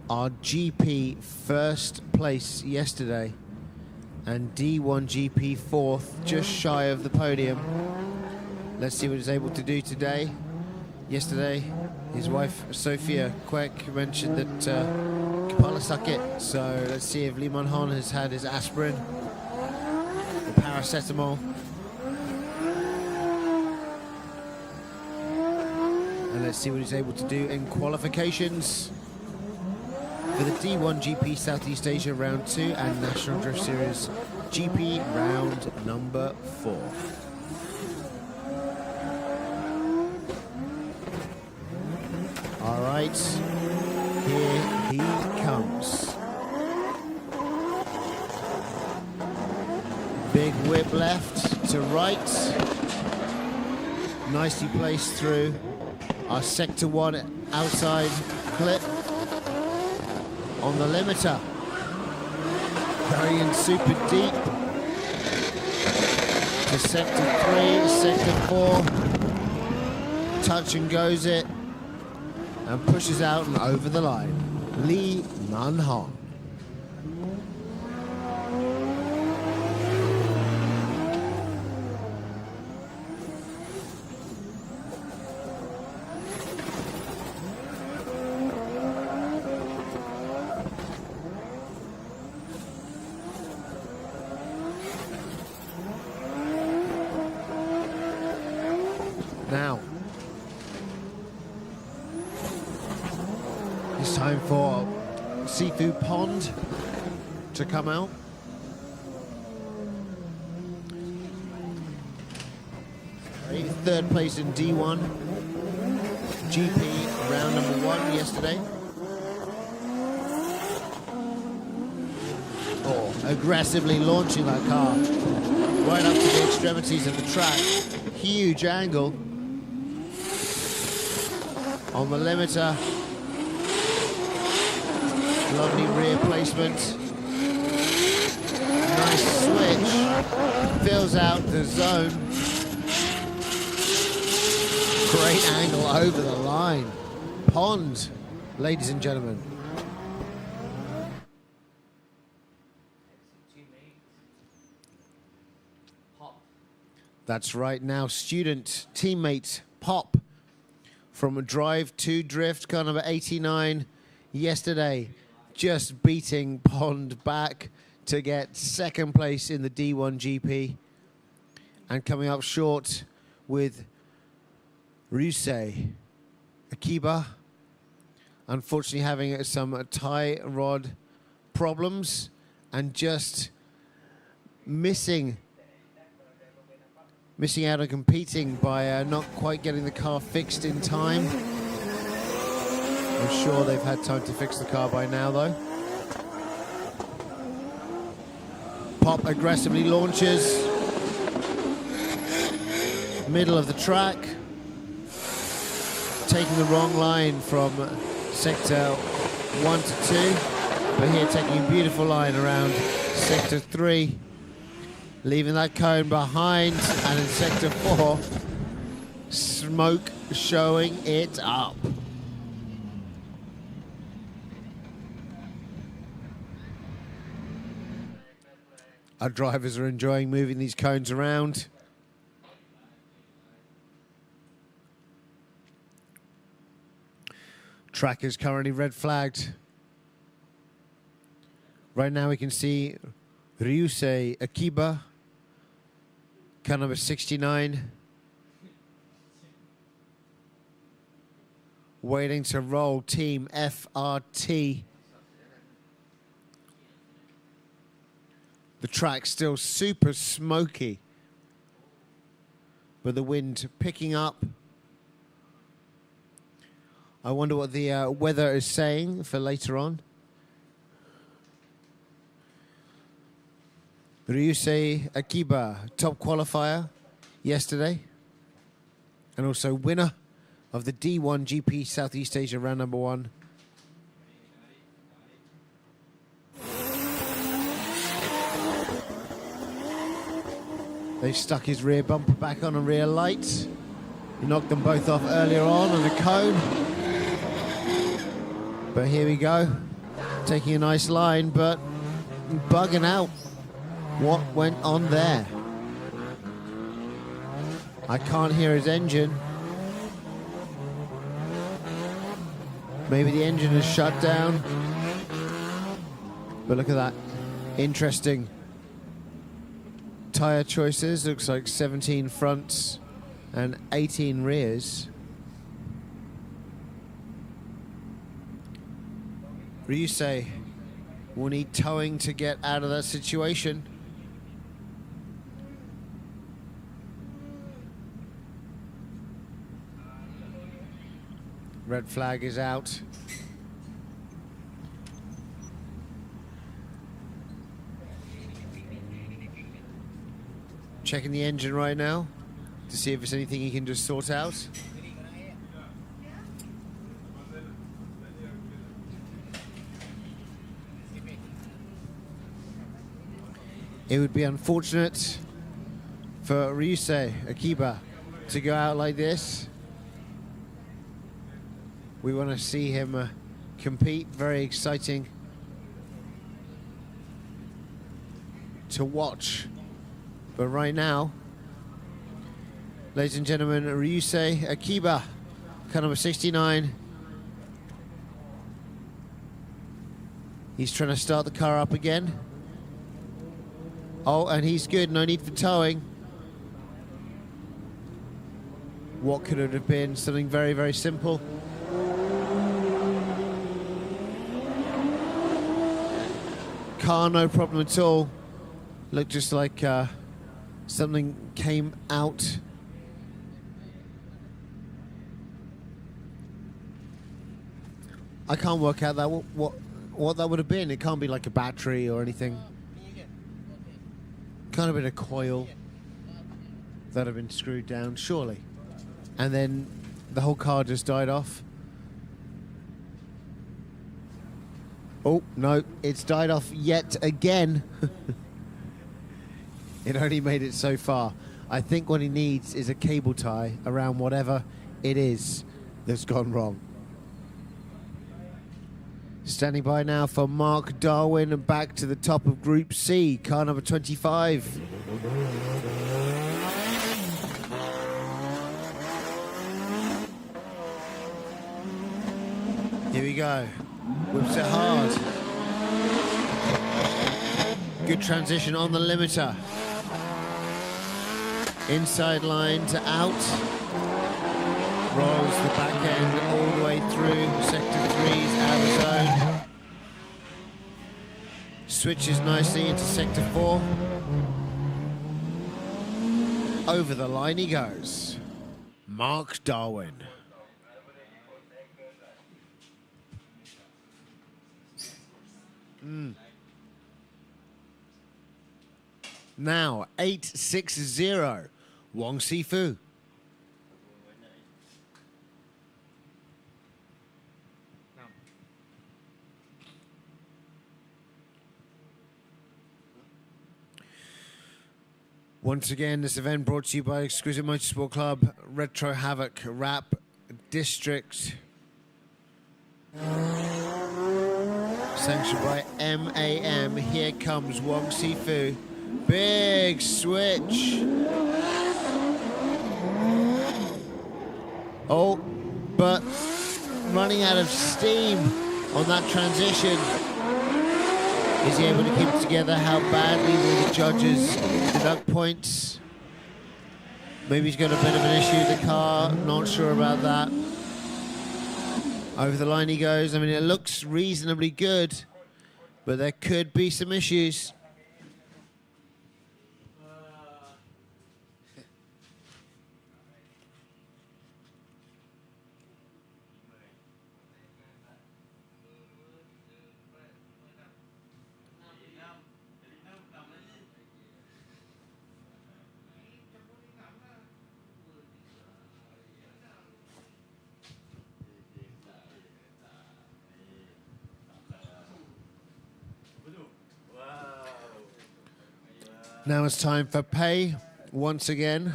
our GP 1st place yesterday and D1GP 4th, just shy of the podium. Let's see what he's able to do today. Yesterday, his wife Sophia Kwek mentioned that Kapala suck it, so let's see if Lee Mun Hon has had his aspirin, the paracetamol. And let's see what he's able to do in qualifications for the D1GP Southeast Asia Round 2 and National Drift Series GP Round number 4. All right, here he comes. Big whip left to right. Nicely placed through our sector 1 outside clip on the limiter. Going in super deep to sector 3, sector 4. Touch and goes it and pushes out and over the line. Lee Mun Hon. Now, it's time for Seafood Pond to come out. Third place in D1 GP round number 1 yesterday. Oh, aggressively launching that car right up to the extremities of the track. Huge angle on the limiter. Lovely rear placement. Nice switch. Fills out the zone. Great angle over the line. Pond, ladies and gentlemen. That's right, now student teammate Pop from Drive to Drift, car number 89 yesterday, just beating Pond back to get 2nd place in the D1GP and coming up short with Rusei Akiba unfortunately having some tie rod problems and just missing out on competing by not quite getting the car fixed in time. I'm sure they've had time to fix the car by now, though. Pop aggressively launches. Middle of the track. Taking the wrong line from sector 1 to 2. But here taking a beautiful line around sector 3. Leaving that cone behind. And in sector 4, smoke showing it up. Our drivers are enjoying moving these cones around. Track is currently red flagged. Right now we can see Ryusei Akiba, car number 69, waiting to roll team FRT. The track's still super smoky, but the wind picking up. I wonder what the weather is saying for later on. Ryusei Akiba, top qualifier yesterday, and also winner of the D1GP Southeast Asia round number 1. They've stuck his rear bumper back on a rear light. He knocked them both off earlier on a cone. But here we go. Taking a nice line, but bugging out. What went on there? I can't hear his engine. Maybe the engine is shut down. But look at that. Interesting tyre choices. Looks like 17 fronts and 18 rears. Ryusei will need towing to get out of that situation. Red flag is out. Checking the engine right now to see if there's anything he can just sort out. It would be unfortunate for Ryusei Akiba to go out like this. We want to see him compete. Very exciting to watch. But right now, ladies and gentlemen, Ryusei Akiba, car number 69. He's trying to start the car up again. Oh, and he's good, no need for towing. What could it have been? Something very, very simple. Car, no problem at all. Looked just like something came out. I can't work out that what that would have been. It can't be like a battery or anything. Kind of been a coil that had been screwed down, surely. And then the whole car just died off. Oh, no, it's died off yet again. It only made it so far. I think what he needs is a cable tie around whatever it is that's gone wrong. Standing by now for Mark Darwin and back to the top of Group C, car number 25. Here we go. Whips it hard. Good transition on the limiter. Inside line to out. Rolls the back end all the way through sector 3's outer zone. Switches nicely into sector 4. Over the line he goes. Mark Darwin. Now 860 Wong Sifu. Once again, this event brought to you by Exquisite Motorsport Club, Retro Havoc, Rap District. Sanctioned by MAM. Here comes Wong Sifu. Big switch. Oh, but running out of steam on that transition. Is he able to keep it together? How badly will the judges deduct points? Maybe he's got a bit of an issue with the car. Not sure about that. Over the line he goes. I mean, it looks reasonably good, but there could be some issues. Now it's time for pay once again.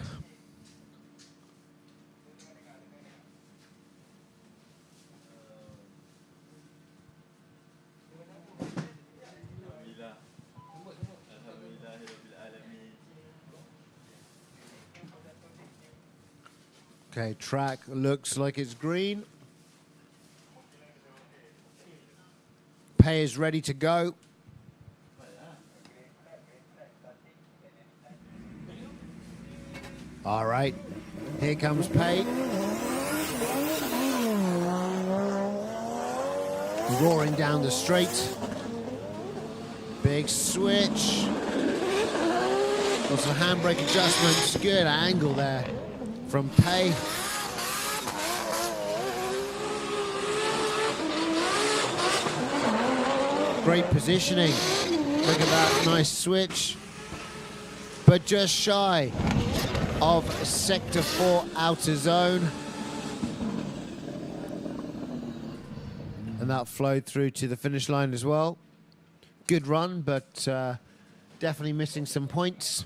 Okay, track looks like it's green. Pay is ready to go. All right, here comes Pay. Roaring down the straight. Big switch. Lots of handbrake adjustments. Good angle there from Pay. Great positioning. Look at that, nice switch. But just shy of sector 4 outer zone. And that flowed through to the finish line as well. Good run, but definitely missing some points.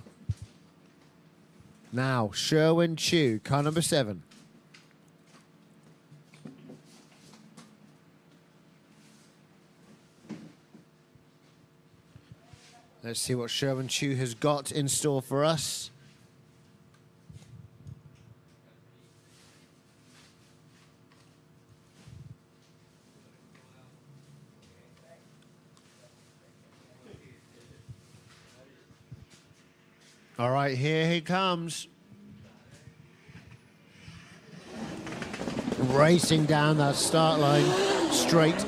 Now, Sherwin Chu, car number 7. Let's see what Sherwin Chu has got in store for us. All right, here he comes. Racing down that start line, straight.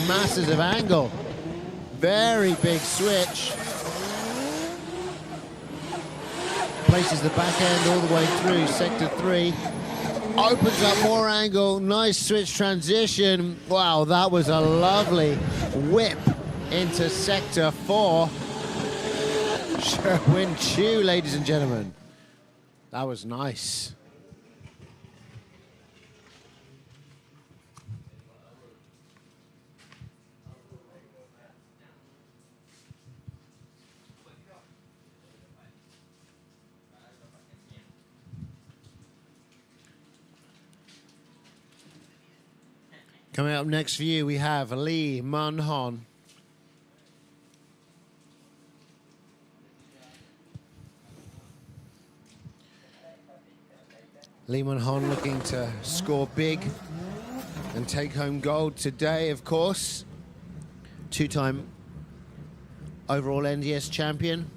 Massive angle. Very big switch. Places the back end all the way through sector 3. Opens up more angle, nice switch transition. Wow, that was a lovely whip into sector 4. Sherwin Chu, ladies and gentlemen. That was nice. Coming up next for you, we have Lee Mun Hon. Lee Mun Hon looking to score big and take home gold today, of course. Two-time overall NDS champion.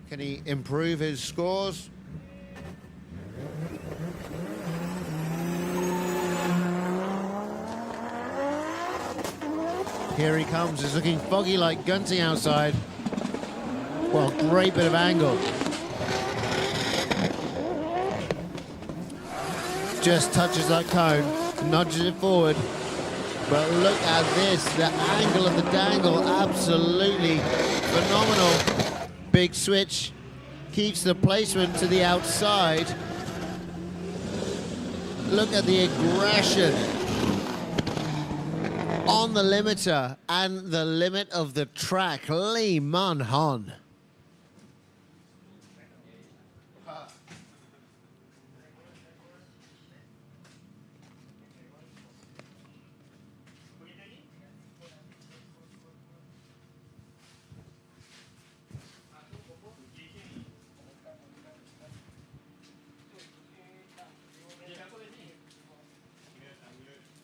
Can he improve his scores? Here he comes. It's looking foggy like Gunting outside. Well, great bit of angle. Just touches that cone, nudges it forward. But look at this, the angle of the dangle, absolutely phenomenal. Big switch, keeps the placement to the outside. Look at the aggression on the limiter and the limit of the track, Lee Man Han.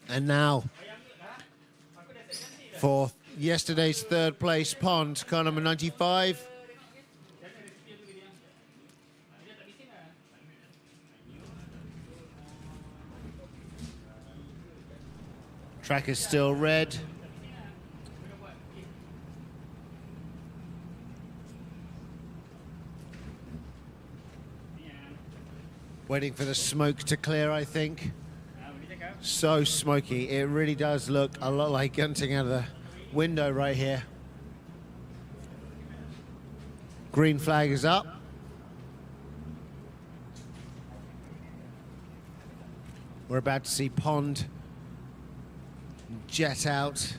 And now, for yesterday's third place pond, car number 95. Track is still red. Waiting for the smoke to clear, I think. So smoky. It really does look a lot like Gunting out of the window right here. Green flag is up. We're about to see Pond jet out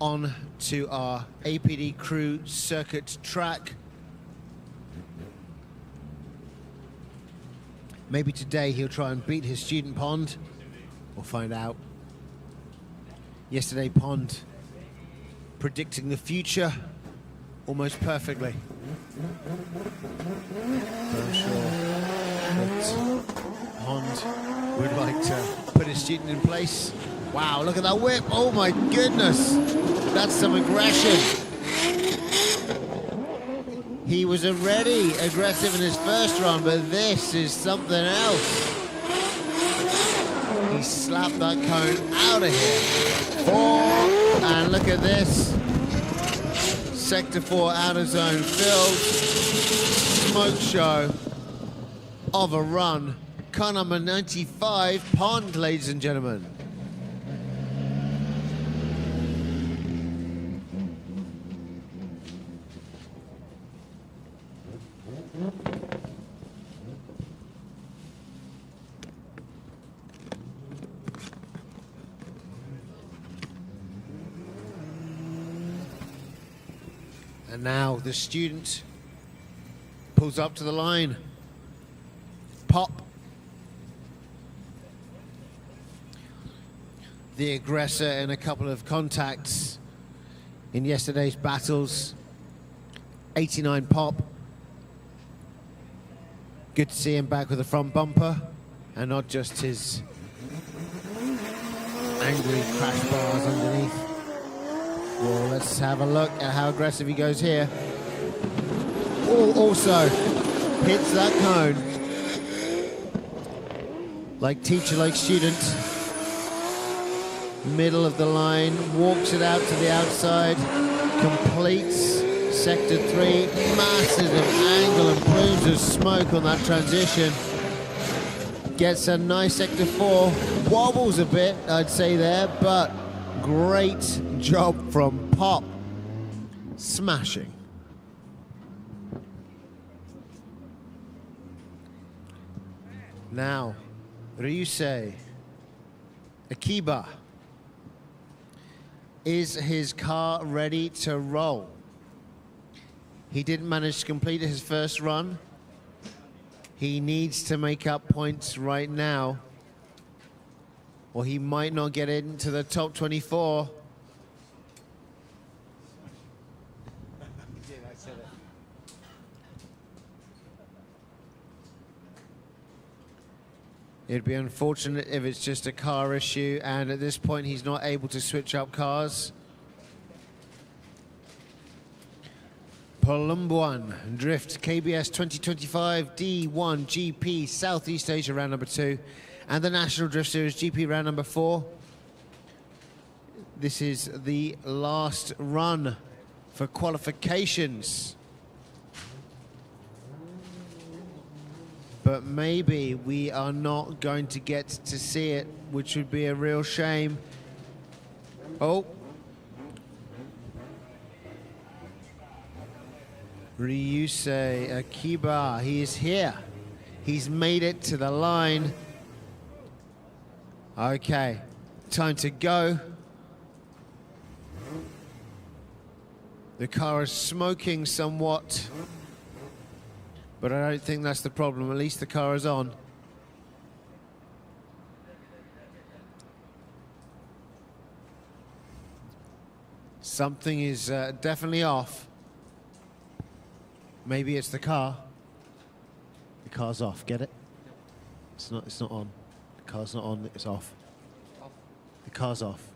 on to our APD Crew Circuit track. Maybe today he'll try and beat his student Pond. We'll find out. Yesterday, Pond predicting the future almost perfectly. But I'm sure that Pond would like to put his student in place. Wow, look at that whip. Oh my goodness. That's some aggression. He was already aggressive in his first run, but this is something else. He slapped that cone out of here. 4, and look at this. Sector 4 outer zone filled. Smoke show of a run. Car number 95, Pond, ladies and gentlemen. And now the student pulls up to the line. Pop. The aggressor in a couple of contacts in yesterday's battles. 89 Pop. Good to see him back with a front bumper and not just his angry crash bars underneath. Well, let's have a look at how aggressive he goes here. Oh, also hits that cone. Like teacher, like student. Middle of the line, walks it out to the outside, completes sector 3. Massive angle and plumes of smoke on that transition. Gets a nice sector 4. Wobbles a bit, I'd say there, but great job from Pop. Smashing. Now, Ryusei Akiba. Is his car ready to roll? He didn't manage to complete his first run. He needs to make up points right now, or he might not get into the top 24. It'd be unfortunate if it's just a car issue, and at this point he's not able to switch up cars. Perlumbaan Drift KBS 2025 D1GP Southeast Asia round number 2 and the National Drift Series GP round number 4. This is the last run for qualifications. But maybe we are not going to get to see it, which would be a real shame. Oh. Ryusei Akiba, he is here. He's made it to the line. Okay, time to go. The car is smoking somewhat, but I don't think that's the problem. At least the car is on. Something is definitely off. Maybe it's the car. The car's off, get it? It's not on. The car's not on, it's off. The car's off.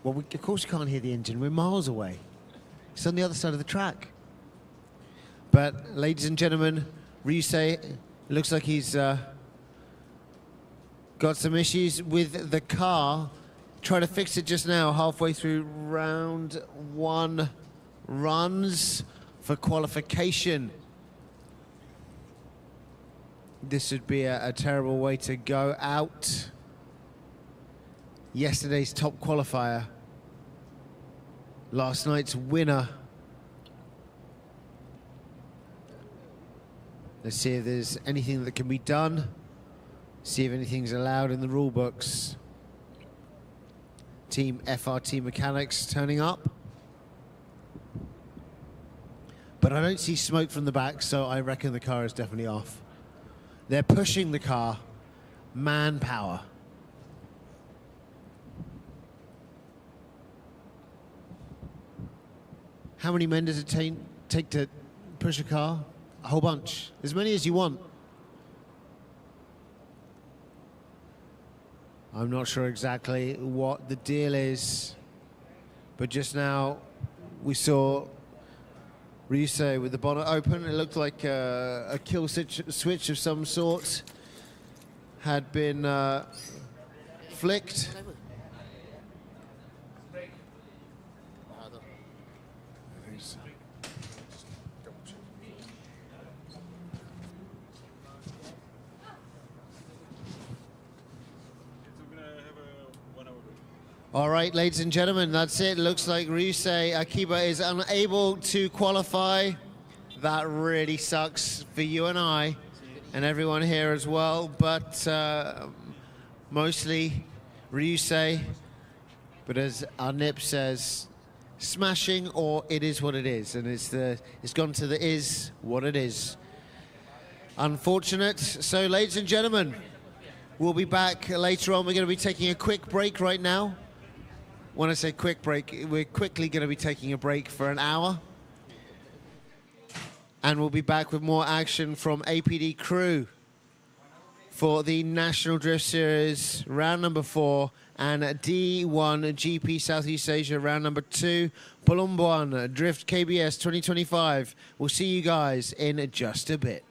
Well, of course you can't hear the engine. We're miles away. It's on the other side of the track. But, ladies and gentlemen, Ryusei looks like he's got some issues with the car. Try to fix it just now, halfway through round 1 runs for qualification. This would be a terrible way to go out. Yesterday's top qualifier. Last night's winner. Let's see if there's anything that can be done. See if anything's allowed in the rule books. Team FRT Mechanics turning up. But I don't see smoke from the back, so I reckon the car is definitely off. They're pushing the car. Manpower. How many men does it take to push a car? A whole bunch. As many as you want. I'm not sure exactly what the deal is, but just now we saw Ryusei with the bonnet open. It looked like a kill switch of some sort had been flicked. All right, ladies and gentlemen, that's it. Looks like Ryusei Akiba is unable to qualify. That really sucks for you and I and everyone here as well, but mostly Ryusei. But as our nip says, smashing or it is what it is, and it's gone to the is what it is. Unfortunate. So, ladies and gentlemen, we'll be back later on. We're going to be taking a quick break right now. When I say quick break, we're quickly going to be taking a break for an hour. And we'll be back with more action from APD crew for the National Drift Series round number 4 and D1GP Southeast Asia round number 2. Perlumbaan Drift KBS 2025. We'll see you guys in just a bit.